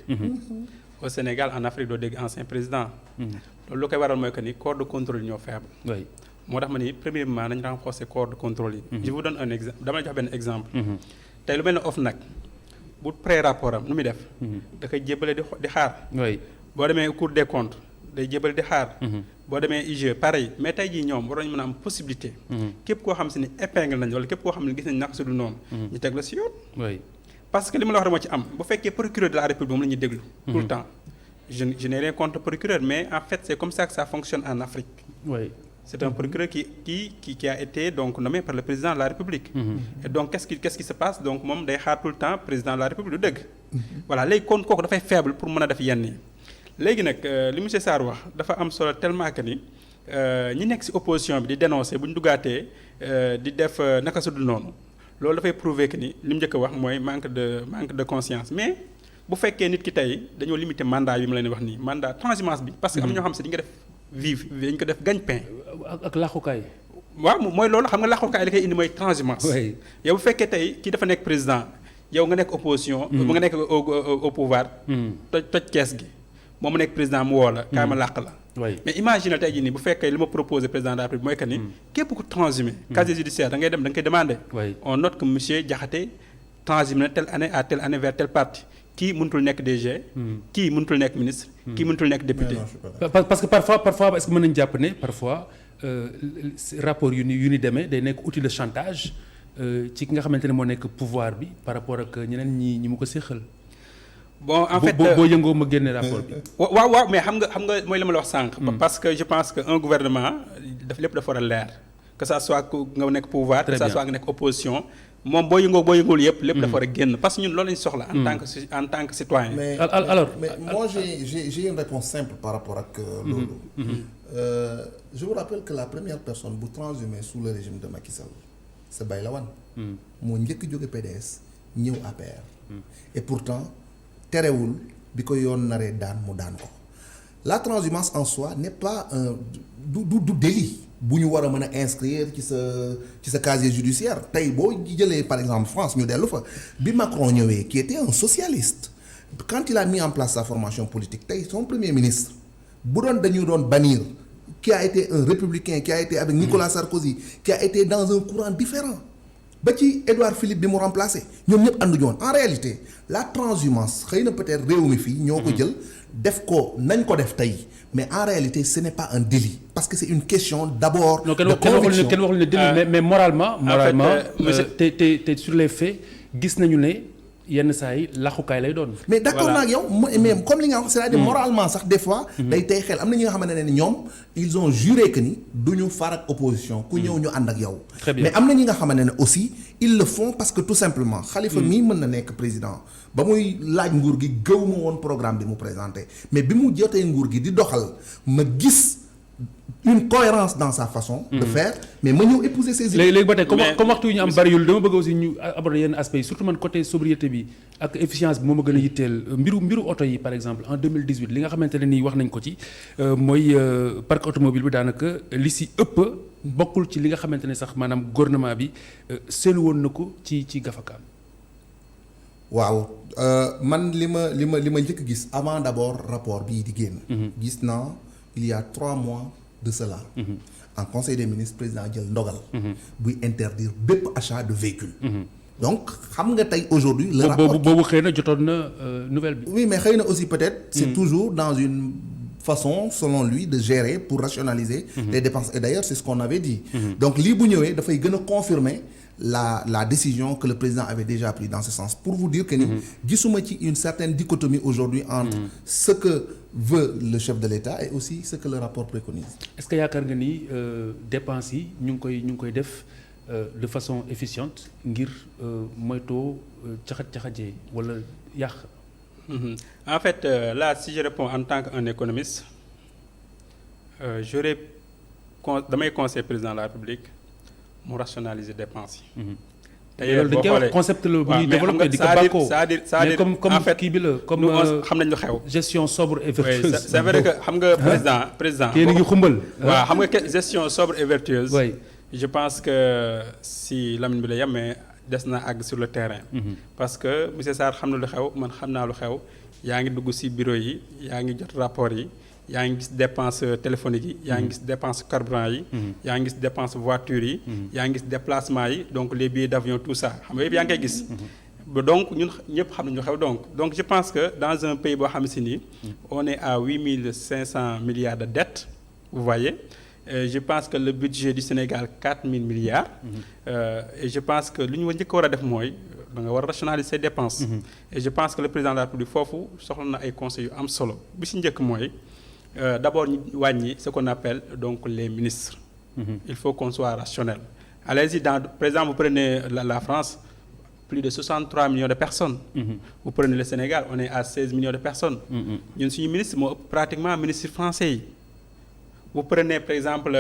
au Sénégal en Afrique doo dégg ancien président. loolu lu koy waral mooy que ni corps de contrôle ñoo faible. moo tax ma ni premièrement nañ renforcer corps de contrôle yi. je vous donne un exemple dama jox benn exemple. tey lu mel ne OFNAC bu pré-rapport am nu muy def. da koy jébbale di xaar. boo demee Cour des comptes day jébbale di xaar. boo demee IGE pareil mais tey jii ñoom war nañu mën a am possibilité. képp koo xam si ni épingle nañ wala képp koo xam ne gis nañ naka su dul noonu. ñu teg la si yoon. parce que li ma la wax moo ci am bu fekkee procureur de la République moom la ñuy déglu. tout le temps je n'ai rien contre procureur mais en fait c'est comme ça que ça fonctionne en Afrique. C'est un procureur qui a été donc nommé par le président de la République. Et donc qu'est-ce qui se passe donc moom day xaar tout le temps président de la République du dëgg. voilà léegi kon kooku dafay faible pour mën a def yenn yi. léegi nag li monsieur Sarr wax dafa am solo tellement que ni ñi nekk ci opposition bi di dénoncer bu ñu duggaatee di def naka su dul noonu loolu dafay prouver que ni li mu njëkk a wax mooy manque de conscience mais bu fekkee nit ki tey dañoo limiter mandat bi ma leen wax nii mandat transhumance bi. parce que am na ñoo xam si di nga def vive dañ ko def gagne-pain. ak làqukaay. waaw mooy loolu xam nga làqukaay li koy indi mooy transhumance. yow bu fekkee tey kii dafa nekk président yow nga nekk opposition. bu nga nekk au pouvoir. toj kees gi moom mu nekk président mu woo la. kaay ma làq la. mais imagine tey jii nii bu fekkee li ma proposé président de la République mooy que ni. képp ku transhumé. casier judiciaire da ngay dem da nga koy demandé. on note que monsieur Diakhaté transhumé na telle année à telle année vers tel parti. kii mënutul nekk DG. kii mënutul nekk ministre. kii mënutul nekk député. parce que parfois est-ce que mën nañu jàpp ne parfois rapport yu ni demee day nekk outil de chantage ci ki nga xamante ne moo nekk pouvoir bi par rapport ak ñeneen ñi mu ko séqal. bon en fait boo yëngoo ma génne rapport bi. waaw mais xam nga mooy la ma la wax sànq. parce que je pense que un gouvernement lépp dafa war a leer. que ça soit nga nekk pouvoir. que ça soit nga nekk opposition. moom boo yëngul yëpp lépp dafa war a génn parce que ñun loolu lañu soxla. en tant que citoyen. mais alors mais moi j'ai une réponse simple par rapport ak loolu. Je vous rappelle que la première personne bu transhumé sous le régime de Macky Sall c'est Bayla Wane. moo njëkk jóge PDS ñëw APR. et pourtant terewul bi ko yoon naree daan mu daan ko. la transhumance en soi n'est pas un du délit. bu ñu war a mën a inscrire ci sa casier judiciaire tey boo jëlee par exemple France ñu dellu fa bi Macron ñëwee qui était un socialiste quand il a mis en place sa formation politique tey son premier ministre bu dañu doon bannir qui a été un républicain qui a été avec Nicolas Sarkozy qui a été dans un courant différent ba ci Édouard Philippe bi mu remplacé ñoom ñëpp ànduñu woon en réalité la transhumance xëy na peut-être réew mi fii ñoo ko jël def ko nañ ko def tey mais en réalité ce n'est pas un délit parce que c'est une question d'abord de conviction. kenn waxul ne délit mais moralement te sur les faits gis nañu ne yenn saa yi laxukaay lay doon. mais d'accord naa ak yow mais comme li nga wax c'est-à-dire moralement sax des fois. day tey xel am na ñi nga xamante ne ñoom ils ont juré que ni du ñu far ak opposition ku ñëw ñu ànd ak yow. mais am na ñi nga xamante ne aussi ils le font parce que tout simplement. Khalifa mii mën na nekk président ba muy laaj nguur gi gëw ma woon programme bi mu présenté mais bi mu jotee nguur gi di doxal ma gis. une cohérence dans sa façon de faire mais ma ñëw épouser ses idées. léegi ba tey comme waxtu yu ñu am bariwul dama bëgg aussi ñu aborder yenn aspects yi surtout man côté sobriété bi ak efficience bi moo ma gën a yitteel mbiru oto yi par exemple en 2018 li nga xamante ne nii wax nañ ko ci mooy parc automobile bi daanaka li si ëpp bokkul ci li nga xamante ne sax maanaam gouvernement bi seetlu woon na ko ci gafakaam. waaw man li ma njëkk gis avant d'abord rapport bii di génn. gis naa il y a 3 mois de cela. en conseil des ministres président jël ndogal. buy interdire bépp achat de véhicule. donc xam nga tey aujourd'hui le rapport boobu xëy na jotoon na nouvelle bi. oui mais xëy na aussi peut-être. c'est toujours dans une façon selon lui de gérer pour rationaliser. les dépenses et d'ailleurs c'est ce qu'on avait dit. donc lii bu ñëwee dafay gën a confirmer la décision que le président avait déjà prise dans ce sens pour vous dire que ni gisuma ci une certaine dichotomie aujourd'hui entre ce que veut le chef de l'État et aussi ce que le rapport préconise. Est-ce que yaakaar nga ni dépenses yi ñu ngi koy def de façon efficiente ngir moytoo caxat-caxatee wala yàq. En fait là si je réponds en tant qu'un économiste damay conseiller président de la République mu rationaliser dépenses yi. loolu dañ koy wax concept la bu ñuy développé di ko bàkkoo c'est-à-dire comme en fait kii bi la comme xam nañ lu xew. gestion sobre et vertueuse. c'est vrai que xam nga président. kii ngi xumbal. waaw xam nga gestion sobre et vertueuse. je pense que si Lamine bi la yem mais des na àgg sur le terrain. Parce que monsieur Sarr xam na lu xew man xam naa lu xew yaa ngi dugg ci bureau yi yaa ngi jot rapport yi yaa ngi gis dépense téléphonique yi yaa ngi gis dépense carburant yi yaa ngi gis dépense voiture yi yaa ngi gis déplacement yi donc les billets d'avion tout ça xam nga yëpp yaa ngi koy gis donc ñun ñëpp xam nañu xew donc je pense que dans un pays boo xam si ni on est à 8500 milliards de dettes vous voyez. Je pense que le budget du Sénégal 4000 milliards et je pense que lu ñu njëkk war a def mooy da nga war a rationaliser ses dépenses et je pense que le président de la République foofu soxla na ay conseils yu am solo bi ci njëkk mooy d'abord ñu wàññi ce qu'on appelle donc les ministres il faut qu'on soit rationnel allez-y par exemple vous prenez la France plus de 63 millions de personnes vous prenez le Sénégal on est à 16 millions de personnes ñun suñu ministre moo ëpp pratiquement ministre français yi. Vous prenez par exemple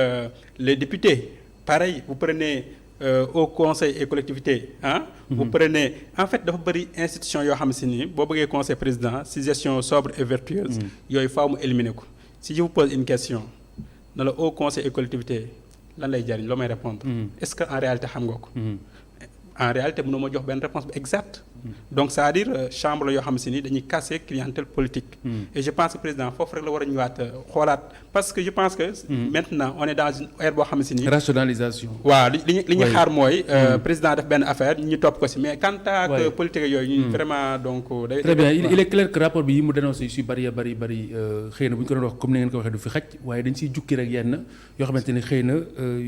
les députés, pareil, vous prenez au conseil et collectivités, hein? Vous prenez, en fait, dafa bëri institution yoo xam si ni boo bëggee conseil président si gestion sobre et vertueuse yooyu faaw mu éliminer ko. Si je vous pose une question na la au conseil et collectivités lan lay jariñ loo may répondre est-ce que en réalité xam nga ko en réalité mënoo ma jox benn réponse bi exacte donc c'est-à-dire chambre la yoo xam si ni dañuy casser clientèle politique et je pense que président foofu rek la war a ñëwaat xoolaat parce que je pense que maintenant on est dans une ère boo xam si ni rationalisation waaw li ñu xaar mooy président def benn affaire ñu topp ko si mais quant à que politique yooyu ñu vraiment donc day très bien il est clair que rapport bi yi mu dénoncé yu si bëri xëy na bu ñu ko doon wax comme ni ngeen ko waxee du fi xaj waaye dañ siy jukki rek yenn yoo xamante ni xëy na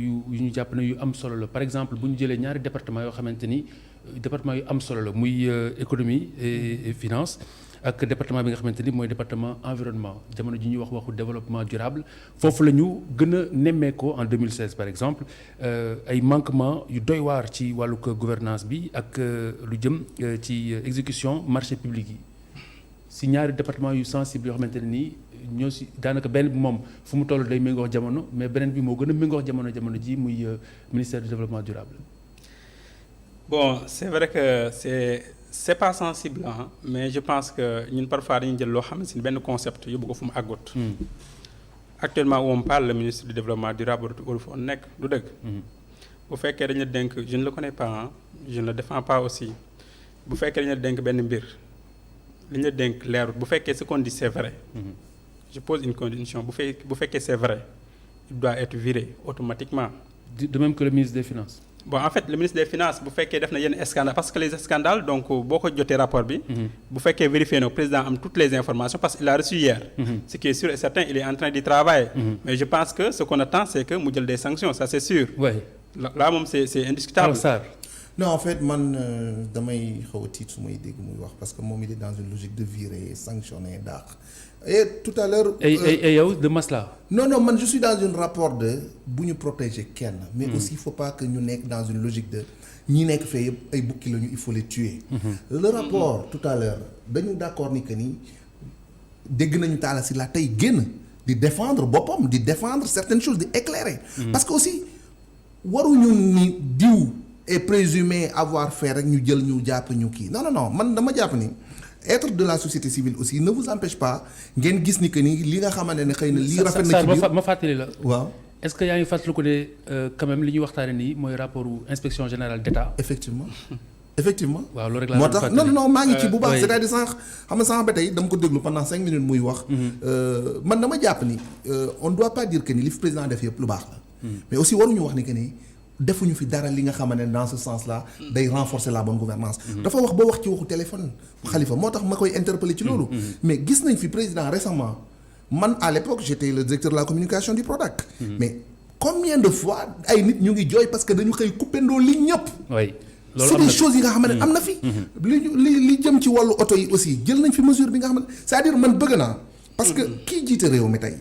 yu ñu jàpp ne yu am solo la par exemple bu ñu jëlee ñaari département yoo xamante ni département yu am solo la muy économie et finance ak département bi nga xamante ni mooy département environnement jamono ji ñuy wax waxu développement durable foofu la ñu gën a nemmeekoo en 2016 par exemple ay manquements yu doy waar ci wàllu gouvernance bi ak lu jëm ci exécution marché public yi si ñaari département yu sensible yoo xamante ne nii ñoo si daanaka benn bi moom fu mu toll day méngoo wax jamono mais beneen bi moo gën a méngoo wax jamono ji muy ministère du développement durable. Bon c'est vrai que c'est pas sensible hein, mais je pense que ñun parfois dañuy jël loo xam ne si benn concept yóbbu ko fu mu àggut. Actuellement où on parle le ministre du développement durable waru fa nekk du dëgg. bu fekkee dañu la dénk je ne le connais pas hein, je ne le défends pas aussi bu fekkee dañu la dénk benn mbir li ñu la dénk leerut bu fekkee ce qu'on dit c'est vrai. Je pose une condition bu fekkee c'est vrai il doit être viré automatiquement. De même que le ministre des Finances. Bon en fait le ministre des Finances bu fekkee def na yenn scandale parce que les scandales donc boo ko jotee rapport bi. bu fekkee vérifié na président am toutes les informations parce qu'il a reçu hier. Ce qui est sûr et certain il est en train d'y travailler. Mais je pense que ce qu'on attend c'est que mu jël des sanctions ça c'est sûr. Oui. Là moom c'est indiscutable. Non en fait man damay xaw a tiit su may dégg muy wax parce que moom il est dans une logique de virer sanctionner dàq. Et tout à l'heure et yow de masla. Non man je suis dans un rapport de bu ñu protéger kenn. mais aussi il faut pas que ñu nekk dans une logique de ñi nekk fee yëpp ay bukki lañu il faut les tuer. Le rapport tout à l'heure dañu d'accord ni que ni dégg nañu Talla Sylla tey génn di défendre boppam di défendre certaines choses di éclairer. parce que aussi waruñu ni diw est présumé avoir fait rek ñu jël ñu jàpp ñu kii non man dama jàpp ni. Être de la société civile aussi ne vous empêche pas ngeen gis ni que ni li nga xamante ne xëy na lii rafet na ci biir ma fàttali la. waaw est-ce que yaa ngi fàttaliku ne quand même li ñuy waxtaane nii mooy rapport inspection générale d'État. effectivement. waaw loolu rek laa moo tax non maa ngi ci bu baax. oui. c'est-à-dire xam nga sànq ba tey dama ko déglu pendant 5 minutes muy wax. man dama jàpp ni on doit pas dire que ni li fi président def yëpp lu baax la. mais aussi waruñu wax ni que ni. defuñu fi dara li nga xamante ne dans ce sens là day renforcer la bonne gouvernance dafa wax ba wax ci waxu téléphone Khalifa moo tax ma koy interpeller ci loolu mais gis nañ fi président récemment man à l'époque j'étais le directeur de la communication du Prodac mais combien de fois ay nit ñu ngi jooy parce que dañu xëy coupendoo li ñëpp c'est des choses yi nga xamante ne am na fi li jëm ci wàllu oto yi aussi jël nañ fi mesure bi nga xamante c'est-à-dire man bëgg naa parce que kii jiite réew mi tey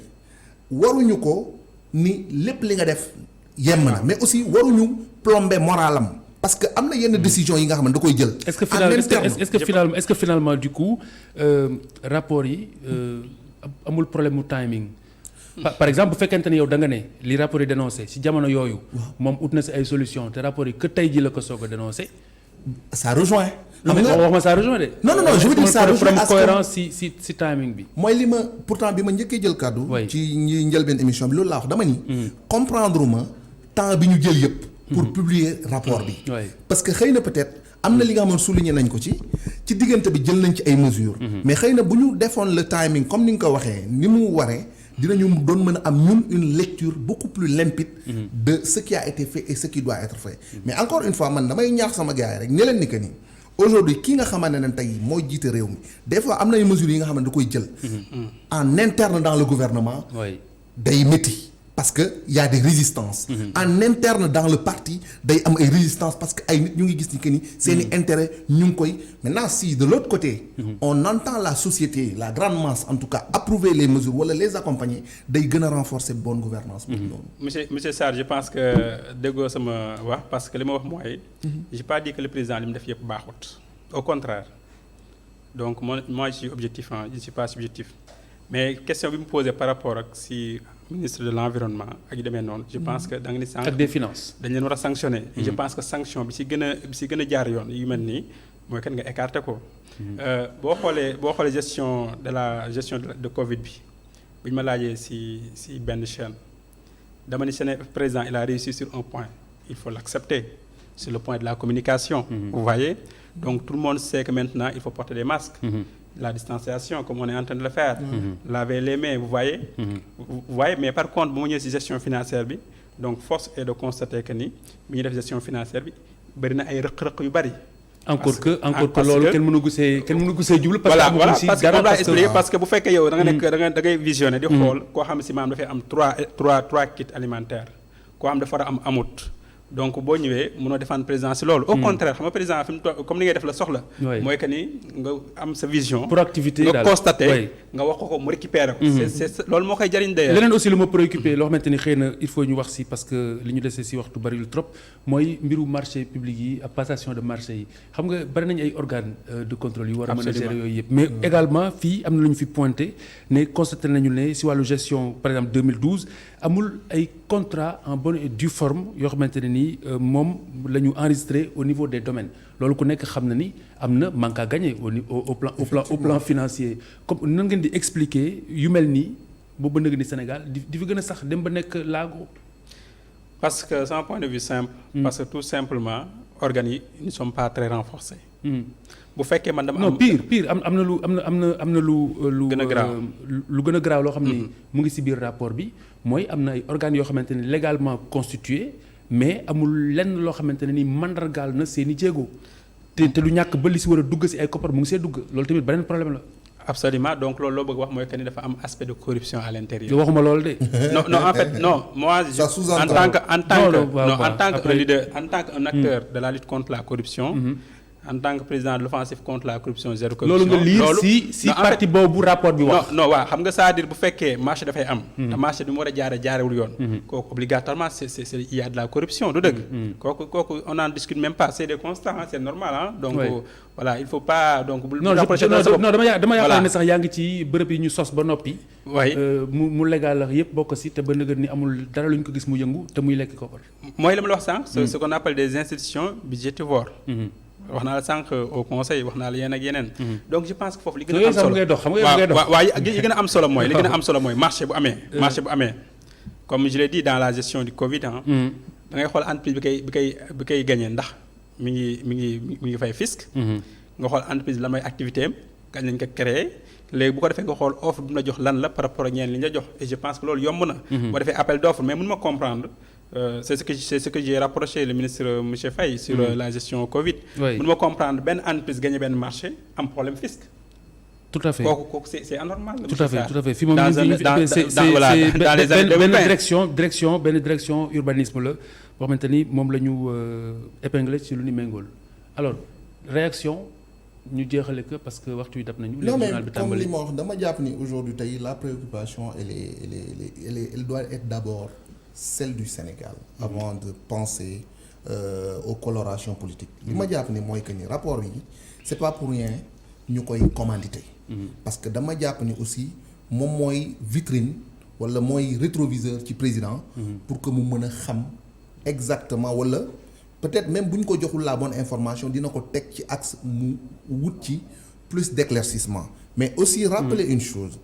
waruñu ko ni lépp li nga def yem na mais aussi waruñu plomber moralam parce que am na yenn décision yi nga xam ne da koy jël. est-ce que finalement du coup rapport yi amul problème mu timing. par exemple bu fekkente ne yow da nga ne li rapport yi dénoncé ci jamono yooyu. moom ut na si ay solutions te rapport yi que tey ji la ko soog a dénoncé. ça rejoint. xam nga wax ma ça rejoint de. non je veux dire ça rejoint problème cohérence si timing bi. mooy li ma pourtant bi ma njëkkee jël kàddu. ci njëlbeen émission bi loolu laa wax dama ni. comprendre ma temps bi ñu jël yëpp. pour publier rapport bi. parce que xëy na peut-être am na li nga xam ne souligné nañ ko ci diggante bi jël nañ ci ay mesures. mais xëy na bu ñu defoon le timing comme ni nga ko waxee ni mu waree dinañu doon mën a am ñun une lecture beaucoup plus limpide. de ce qui a été fait et ce qui doit être fait. mais encore une fois man damay ñaax sama gars yi rek ne leen ni que ni aujourd'hui ki nga xamante ne tey mooy jiite réew mi des fois am na ay mesures yi nga xamante ne da koy jël. en interne dans le gouvernement. day métti. parce que y a des résistances. En interne dans le parti day am ay résistances parce que ay nit ñu ngi gis ni que ni seeni intérêt ñu ngi koy maintenant si de l'autre côté on entend la société la grande masse en tout cas approuver les mesures wala les accompagner day gën a renforcer bonne gouvernance monsieur Sarr je pense que déggoo sama wax parce que li ma wax mooy j'ai pas dit que le président li mu def yëpp baaxut au contraire donc moi je suis objectif je suis pas subjectif mais question bi mu posé par rapport ak si ministre de l'environnement ak yu demee noonu je pense que da nga ni sànq ak des finances dañ leen war a sanctionner et je pense que sanction bi si gën a jaar yoon yu mel nii mooy kan nga écarter ko boo xoolee gestion de Covid bi ñu ma laajee si benn chaîne dama ni seen président il a réussi sur un point il faut l'accepter sur le point de la communication vous voyez donc tout le monde sait que maintenant il faut porter des masques la distanciation comme on est en train de le faire laver les mains vous voyez mais par contre bu ma ñëwee ci gestion financière bi donc force est de constater que ni bi ñu def gestion financière bi bëri na ay rëq-rëq yu bëri encore que loolu kenn mënu gisee jublu parce parce que bu fekkee yow da nga nekk da ngay visionner di xool koo xam si maanaam dafay am trois kits alimentaires koo xam dafa war a am amut donc boo ñëwee mënoo défendre président si loolu. au contraire xam nga président fi mu toll comme ni ngay def la soxla. mooy que ni nga am sa vision. proactivité daal nga constaté. nga wax ko mu récupérer ko. c'est loolu moo koy jariñ d'ailleurs. leneen aussi lu ma préoccupé loo xamante ni xëy na il faut ñu wax si parce que li ñu desee si waxtu bariwul trop mooy mbiru marché public yi ak passation de marché yi xam nga bari nañu ay organes de contrôle yu war a mën a gérer yooyu yëpp. mais également fii am na lu ñu fi pointé ne constaté nañu ne si wàllu gestion par exemple 2012 amul ay contrat en bonne et due forme yoo xamante ne nii moom la ñu enregistré au niveau des domaines loolu ku nekk xam na ni am na manque à gagner au plan financier comme nan ngeen di expliquer yu mel nii boobu ba nëg ni Sénégal di fi gën a sax dem ba nekk laago. parce que c'est un point de vue simple. parce que tout simplement organes yi ne sont pas très renforcés. bu fekkee man dama non pire am na lu gën a graaw lu gën a graaw loo xam ni mu ngi ci biir rapport bi mooy am na ay organes yoo xamante ne légalement constitués mais amul lenn loo xamante ne ni mandargaal na seeni jéego te lu ñàkk ba li ci war a dugg ci ay koppar mu ngi see dugg loolu tamit beneen problème la. absolument donc loolu loo bëgg wax mooy que ni dafa am aspect de corruption à l'intérieur. waxuma loolu de. non en fait non moi en tant que leader en tant qu'un acteur de la lutte contre la corruption. en tant que président de l'offensive contre la corruption zéro corruption. loolu nga lire si partie boobu rapport bi wax. non waaw xam nga c'est-à-dire bu fekkee marché dafay am. te marché bi mu war a jaarewul yoon. kooku obligatoirement c'est il y a de la corruption du dëgg. kooku on n'en discute même pas c'est des constats c'est normal donc voilà il faut pas donc. non dama yaakaar ne sax yaa ngi ci bërëb yi ñu sos ba noppi. mu légal yëpp bokk si te ba nëgër ni amul dara lu ñu ko gis mu yëngu te muy lekk koppar. mooy li ma la wax sànq. ce qu'on appelle des institutions budgétivores. wax naa la sànq au conseil wax naa la yeneen ak yeneen. donc je pense que foofu li gën a am solo waaw li gën a am solo mooy li gën a am solo mooy marché bu amee comme je l'ai dit dans la gestion du Covid da ngay xool entreprise bi koy gagné ndax mi ngi fay fisc. nga xool entreprise la may activité am kañ lañ ko créé léegi bu ko defee nga xool offre bi mu la jox lan la par rapport ak ñeen li ñu la jox et je pense que loolu yomb na. boo defee appel d'offre mais mënuma comprendre. C'est ce que j'ai rapproché le ministre monsieur Faye sur la gestion Covid. mënuma comprendre benn entreprise gagné benn marché am problème fisc. tout à fait kooku c'est anormal. tout à fait fii moom benn direction urbanisme la boo xamante ni moom la ñu épinglé ci lu ni méngool alors réaction ñu jeexale que parce que waxtu yi dab nañu. non mais comme li ma wax dama jàpp ni aujourd'hui tey la préoccupation elle doit être d'abord celle du Sénégal avant de penser aux colorations politiques. li ma jàpp ni mooy que ni rapport yi c'est pas pour rien ñu koy commandité. parce que dama jàpp ni aussi moom mooy vitrine wala mooy rétroviseur ci président. pour que mu mën a xam exactement wala peut-être même bu ñu ko joxul la bonne information dina ko teg ci axe mu wut ci plus d'éclaircissement mais aussi rappeler une chose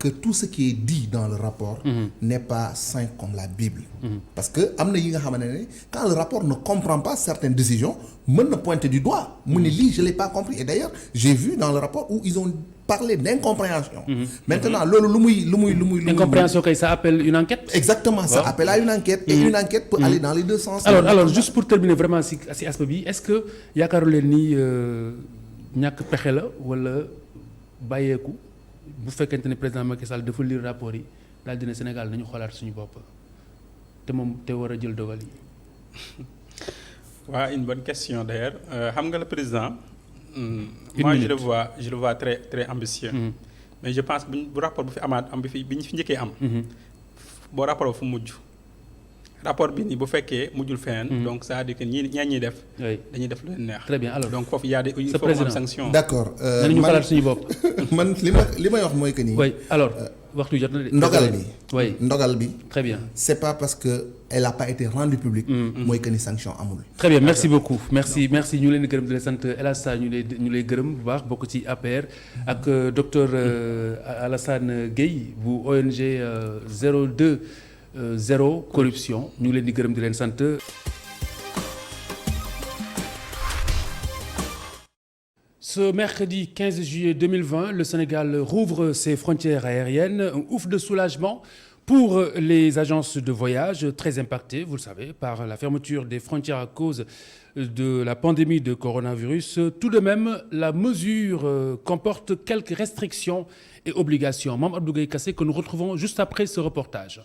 que tout ce qui est dit dans le rapport n'est pas saint comme la Bible. Parce que quand le rapport ne comprend pas certaines décisions, mën na pointer du doigt. Mu ne lii je l'ai pas compris. Et d'ailleurs, j'ai vu dans le rapport où ils ont parlé d'incompréhension. Maintenant, incompréhension, ça appelle une enquête. Exactement, ça appelle à une enquête. Et une enquête peut aller dans les deux sens. Alors, juste pour terminer vraiment si aspect bi, est-ce que yaakaaru leen ni ñàkk pexe la wala bàyyeeku bu fekkente ne président Macky Sall dafa lire rapport yi daal dina Sénégal nañu xoolaat suñu bopp te war a jël dogal yi. Une bonne question d'ailleurs. Xam nga le président. Moi je le vois très très ambitieux. Mais je pense que bu rapport bu fi amaat am bi ñu fi njëkkee am. Boo rapport fu mujj. Rapport bi ni bu fekkee mujjul fenn. Donc ça veut dire que ñi def. dañuy def lu leen neex. Très bien alors donc foofu y a des il faut am sanction. D'accord. nañu xalaat suñu bopp. man li may wax mooy que ni. Oui alors waxtu jot na de. ndogal bi. Très bien. C'est pas parce que elle a pas été rendue publique. mooy que ni sanction amul. Très bien, merci beaucoup. Merci ñu leen di gërëm di leen sant El Hadj ñu lay gërëm bu baax bokk ci APR ak docteur Alassane Gueye bu ONG 020 corruption ñu leen di gërëm di leen sant. Ce mercredi 15 juillet 2020, le Sénégal rouvre ses frontières aériennes. Un ouf de soulagement pour les agences de voyage très impactées, vous le savez, par la fermeture des frontières à cause de la pandémie de coronavirus. Tout de même, la mesure comporte quelques restrictions et obligations. Mame Abdou Gueye Kassé, que nous retrouvons juste après ce reportage.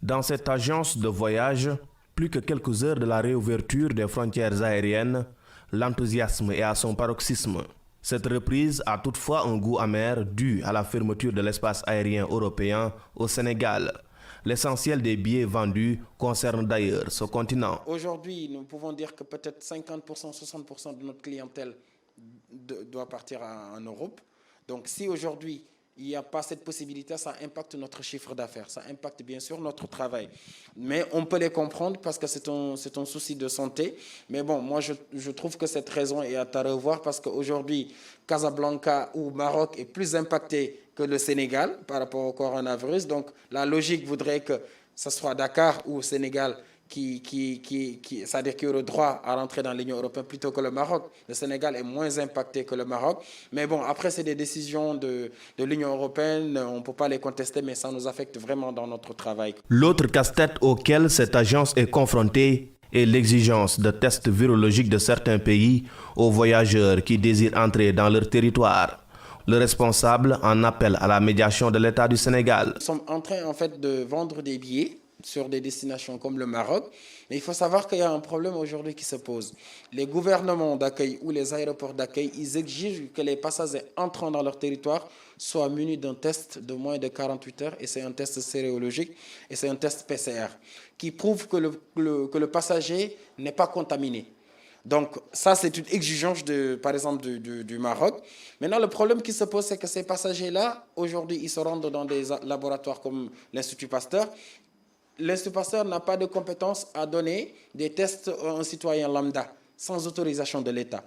Dans cette agence de voyage, plus que quelques heures de la réouverture des frontières aériennes, l'enthousiasme est à son paroxysme. Cette reprise a toutefois un goût amer dû à la fermeture de l'espace aérien européen au Sénégal. L'essentiel des billets vendus concerne d'ailleurs ce continent. Aujourd'hui, nous pouvons dire que peut-être 50%, 60% de notre clientèle doit partir en Europe. Donc si aujourd'hui, il n'y a pas cette possibilité, ça impacte notre chiffre d'affaires, ça impacte bien sûr notre travail. Mais on peut les comprendre parce que c'est un souci de santé. Mais bon, moi je trouve que cette raison est à revoir parce qu'aujourd'hui, Casablanca ou Maroc est plus impacté que le Sénégal par rapport au coronavirus. Donc la logique voudrait que ce soit Dakar ou Sénégal c'est-à-dire qui aurait le droit à rentrer dans l'Union européenne plutôt que le Maroc. Le Sénégal est moins impacté que le Maroc. Mais bon, après, c'est des décisions de l'Union européenne. On ne peut pas les contester, mais ça nous affecte vraiment dans notre travail. L'autre casse-tête auquel cette agence est confrontée est l'exigence de tests virologiques de certains pays aux voyageurs qui désirent entrer dans leur territoire. Le responsable en appelle à la médiation de l'État du Sénégal. Nous sommes en train, en fait, de vendre des billets sur des destinations comme le Maroc. Mais il faut savoir qu'il y a un problème aujourd'hui qui se pose. Les gouvernements d'accueil ou les aéroports d'accueil, ils exigent que les passagers entrant dans leur territoire soient munis d'un test de moins de 48 heures, et c'est un test sérologique, et c'est un test PCR, qui prouve que le passager n'est pas contaminé. Donc ça, c'est une exigence, par exemple, du Maroc. Maintenant, le problème qui se pose, c'est que ces passagers-là, aujourd'hui, ils se rendent dans des laboratoires comme l'Institut Pasteur. L'Institut Pasteur n'a pas de compétence à donner des tests à un citoyen lambda, sans autorisation de l'État.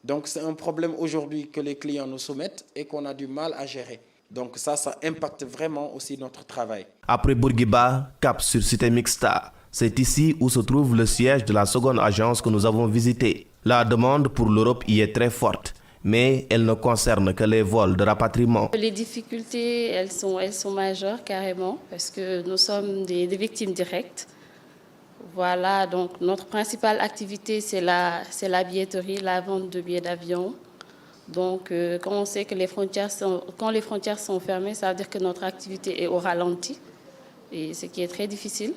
Donc c'est un problème aujourd'hui que les clients nous soumettent et qu'on a du mal à gérer. Donc ça impacte vraiment aussi notre travail. Après Bourguiba, cap sur Cité Mixta. C'est ici où se trouve le siège de la seconde agence que nous avons visitée. La demande pour l'Europe y est très forte, mais elle ne concerne que les vols de rapatriement. Les difficultés, elles sont majeures carrément, parce que nous sommes des victimes directes. Voilà, donc notre principale activité, c'est la billetterie, la vente de billets d'avion. Donc, quand on sait que quand les frontières sont fermées, ça veut dire que notre activité est au ralenti, et ce qui est très difficile.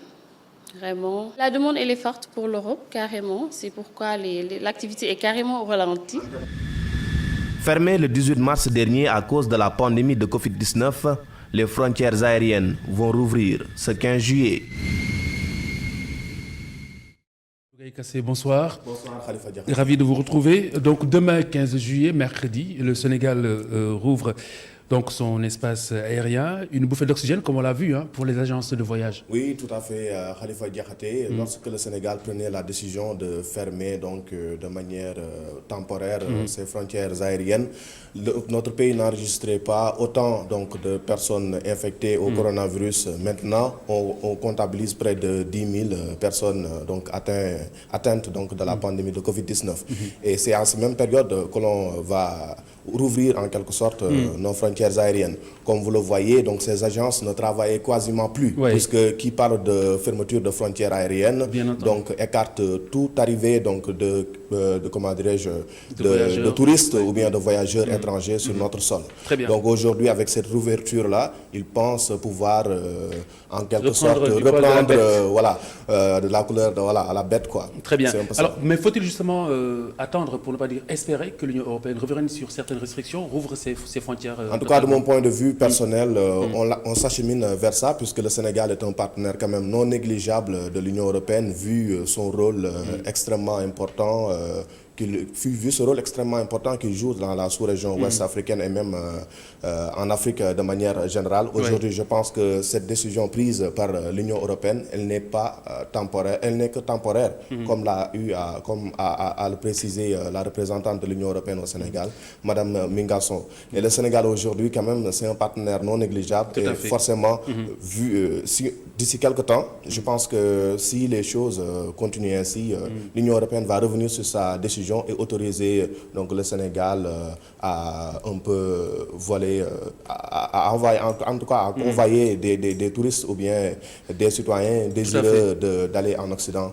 Vraiment. La demande, elle est forte pour l'Europe, carrément. C'est pourquoi l'activité est carrément au ralenti. Fermées le 18 mars dernier à cause de la pandémie de Covid-19, les frontières aériennes vont rouvrir ce 15 juillet. Bonsoir. Bonsoir Khalifa Ravi de vous retrouver. Donc demain 15 juillet, mercredi, le Sénégal rouvre donc son espace aérien, une bouffée d'oxygène comme on l'a vu pour les agences de voyage. Oui, tout à fait, Khalifa Diakhaté. Lorsque le Sénégal prenait la décision de fermer donc, de manière temporaire ses frontières aériennes, notre pays n'enregistrait pas autant donc, de personnes infectées au coronavirus. Maintenant, on comptabilise près de 10 000 personnes donc, atteintes donc, de la pandémie de Covid-19. Et c'est à cette même période que l'on va rouvrir en quelque sorte nos frontières aériennes. Comme vous le voyez, donc ces agences ne travaillent quasiment plus, puisque qui parle de fermeture de frontières aériennes, donc écarte toute arrivée donc comment dirais-je, de touristes ou bien de voyageurs étrangers sur notre sol. Donc aujourd'hui, avec cette ouverture-là, ils pensent pouvoir en quelque sorte reprendre de la couleur à la bête, quoi. Très bien. Alors, mais faut-il justement attendre, pour ne pas dire espérer, que l'Union européenne revienne sur certaines restrictions, rouvre ses frontières En tout cas, de mon point de vue personnel, on s'achemine vers ça, puisque le Sénégal est un partenaire quand même non négligeable de l'Union européenne, vu son rôle extrêmement important vu ce rôle extrêmement important qu'il joue dans la sous-région ouest africaine et même en Afrique de manière générale. Aujourd'hui, je pense que cette décision prise par l'Union européenne, elle n'est pas temporaire, elle n'est que temporaire, comme l'a eu à le préciser la représentante de l'Union européenne au Sénégal, Madame Mingasson. Et le Sénégal aujourd'hui, quand même, c'est un partenaire non négligeable. Et forcément, d'ici quelques temps, je pense que si les choses continuent ainsi, l'Union européenne va revenir sur sa décision et autoriser donc le Sénégal à un peu voler, à envoyer, en tout cas à envoyer des touristes ou bien des citoyens désireux d'aller en Occident,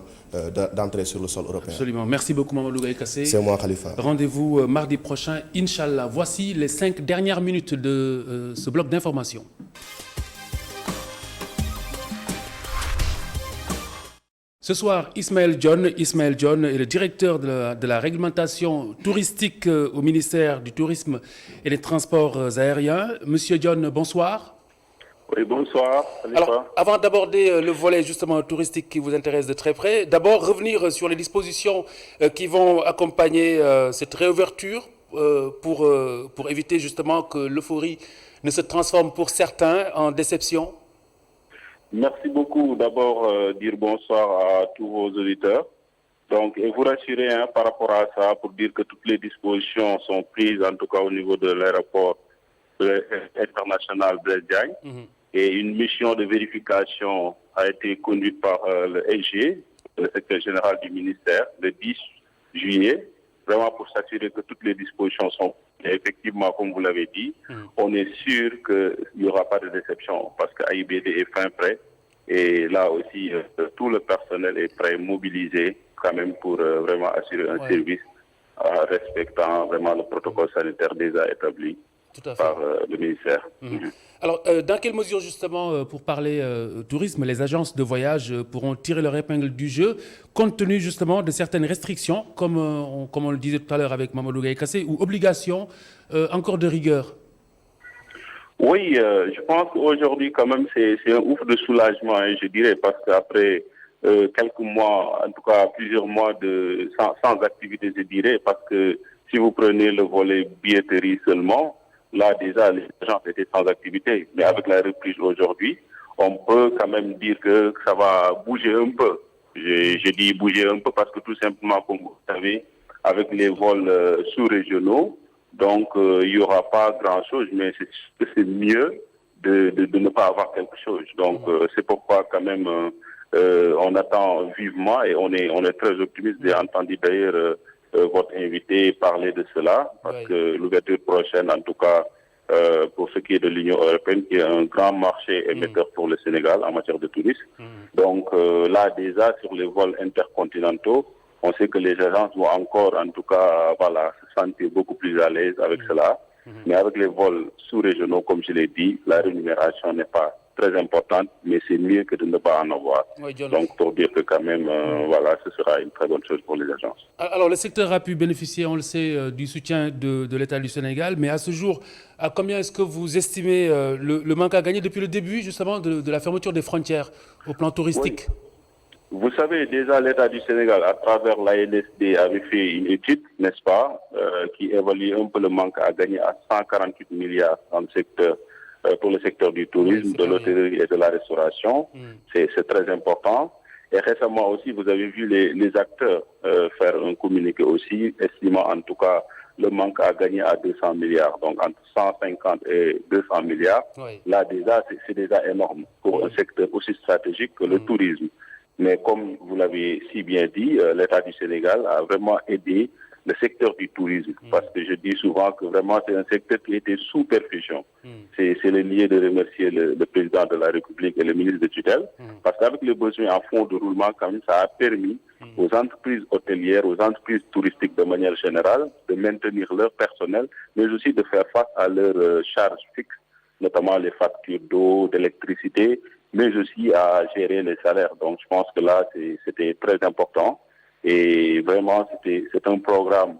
d'entrer sur le sol européen. Absolument. Merci beaucoup Mamadou Gaye Kassé. C'est moi Khalifa. Rendez-vous mardi prochain, Inch'Allah. Voici les 5 dernières minutes de ce bloc d'information. Ce soir, Ismaël John est le directeur de la réglementation touristique au ministère du Tourisme et des Transports aériens. Monsieur John, bonsoir. Oui, bonsoir. Alors, avant d'aborder le volet justement touristique qui vous intéresse de très près, d'abord revenir sur les dispositions qui vont accompagner cette réouverture pour éviter justement que l'euphorie ne se transforme pour certains en déception. Merci beaucoup. D'abord, dire bonsoir à tous vos auditeurs. Donc, et vous rassurer par rapport à ça, pour dire que toutes les dispositions sont prises, en tout cas au niveau de l'aéroport international Blaise Diagne. Et une mission de vérification a été conduite par le SG, le secrétaire général du ministère, le 10 juillet, vraiment pour s'assurer que toutes les dispositions sont. Et effectivement, comme vous l'avez dit, on est sûr qu'il n'y aura pas de déception parce que AIBD est fin prêt. Et là aussi, tout le personnel est prêt, mobilisé quand même pour vraiment assurer un service respectant vraiment le protocole sanitaire déjà établi par le ministère. Alors, dans quelle mesure justement, pour parler tourisme, les agences de voyage pourront tirer leur épingle du jeu, compte tenu justement de certaines restrictions, comme on le disait tout à l'heure avec Mamadou Gaye Kassé, ou obligations encore de rigueur? Oui, je pense qu'aujourd'hui quand même c'est un ouf de soulagement, je dirais, parce qu'après quelques mois, en tout cas plusieurs mois sans activité, je dirais, parce que si vous prenez le volet billetterie seulement, là, déjà, les gens étaient sans activité. Mais avec la reprise aujourd'hui, on peut quand même dire que ça va bouger un peu. Je dis bouger un peu parce que tout simplement, comme vous savez, avec les vols sous-régionaux, donc il n'y aura pas grand-chose, mais c'est mieux de ne pas avoir quelque chose. Donc c'est pourquoi quand même on attend vivement et on est très optimiste. J'ai entendu d'ailleurs votre invité parler de cela, parce que l'ouverture prochaine, en tout cas, pour ce qui est de l'Union européenne, qui est un grand marché émetteur pour le Sénégal en matière de tourisme. Donc là, déjà, sur les vols intercontinentaux, on sait que les agences vont encore, en tout cas, se sentir beaucoup plus à l'aise avec cela. Mais avec les vols sous-régionaux, comme je l'ai dit, la rémunération n'est pas très importante, mais c'est mieux que de ne pas en avoir. Donc, pour dire que quand même, ce sera une très bonne chose pour les agences. Alors, le secteur a pu bénéficier, on le sait, du soutien de l'État du Sénégal, mais à ce jour, à combien est-ce que vous estimez le manque à gagner depuis le début, justement, de la fermeture des frontières au plan touristique? Vous savez, déjà l'État du Sénégal, à travers l'ANSD, avait fait une étude, n'est-ce pas, qui évalue un peu le manque à gagner à 148 milliards dans le secteur, pour le secteur du tourisme, de l'hôtellerie et de la restauration. C'est très important. Et récemment aussi, vous avez vu les acteurs faire un communiqué aussi, estimant en tout cas le manque à gagner à 200 milliards, donc entre 150 et 200 milliards. Oui. Là, déjà, c'est déjà énorme pour un secteur aussi stratégique que le tourisme. Mais comme vous l'avez si bien dit, l'État du Sénégal a vraiment aidé le secteur du tourisme, parce que je dis souvent que vraiment c'est un secteur qui était sous perfusion. C'est le lieu de remercier le président de la République et le ministre de tutelle, parce qu'avec les besoins en fonds de roulement, quand même, ça a permis aux entreprises hôtelières, aux entreprises touristiques de manière générale, de maintenir leur personnel, mais aussi de faire face à leurs charges fixes, notamment les factures d'eau, d'électricité, mais aussi à gérer les salaires. Donc je pense que là, c'était très important. Et vraiment, c'est un programme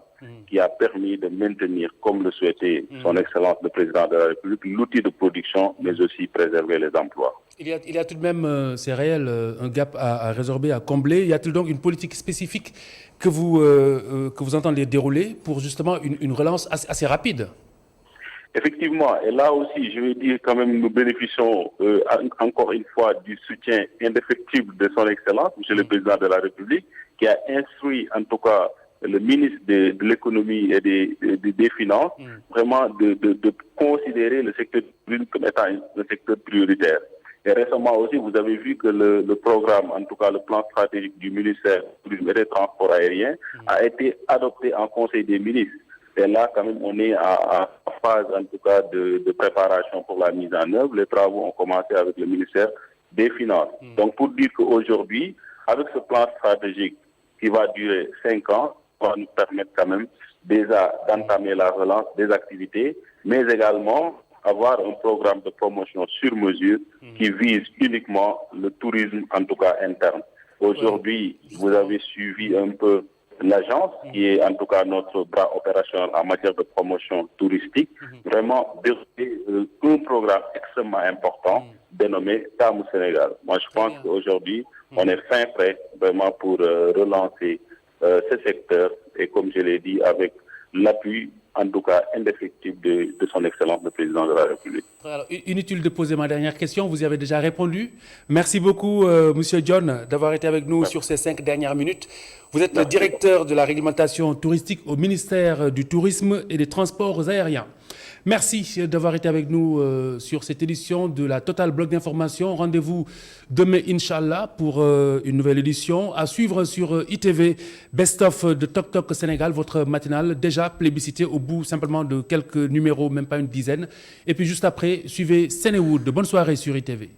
qui a permis de maintenir, comme le souhaitait son Excellence le Président de la République, l'outil de production, mais aussi préserver les emplois. Il y a tout de même, c'est réel, un gap à résorber, à combler. Y a-t-il donc une politique spécifique que vous entendez dérouler pour justement une relance assez rapide? Effectivement, et là aussi, je veux dire quand même, nous bénéficions encore une fois du soutien indéfectible de son Excellence, Monsieur le Président de la République, qui a instruit en tout cas le ministre de l'économie et des finances, vraiment de considérer le secteur du tourisme comme étant un secteur prioritaire. Et récemment aussi, vous avez vu que le programme, en tout cas le plan stratégique du ministère du Tourisme et des Transports aériens, a été adopté en Conseil des ministres. Et là, quand même, on est en phase, en tout cas, de préparation pour la mise en œuvre. Les travaux ont commencé avec le ministère des Finances. Donc, pour dire qu'aujourd'hui, avec ce plan stratégique qui va durer 5 ans, va nous permettre quand même déjà d'entamer la relance des activités, mais également avoir un programme de promotion sur mesure qui vise uniquement le tourisme, en tout cas interne. Aujourd'hui, vous avez suivi un peu l'agence, qui est en tout cas notre bras opérationnel en matière de promotion touristique, vraiment développer un programme extrêmement important dénommé TAMU Sénégal. Moi, je pense qu'aujourd'hui, on est fin prêt vraiment pour relancer ce secteur et comme je l'ai dit, avec l'appui en tout cas indéfectible de son Excellence le Président de la République. Alors, inutile de poser ma dernière question, vous y avez déjà répondu. Merci beaucoup, Monsieur John, d'avoir été avec nous sur ces 5 dernières minutes. Vous êtes le directeur de la réglementation touristique au ministère du Tourisme et des Transports aériens. Merci d'avoir été avec nous sur cette édition de la Total Bloc d'information. Rendez-vous demain, Inch'Allah, pour une nouvelle édition. À suivre sur ITV, Best of de Tok Tok Sénégal, votre matinale déjà plébiscité au bout simplement de quelques numéros, même pas une dizaine. Et puis juste après, suivez Sénéwood. Bonne soirée sur ITV.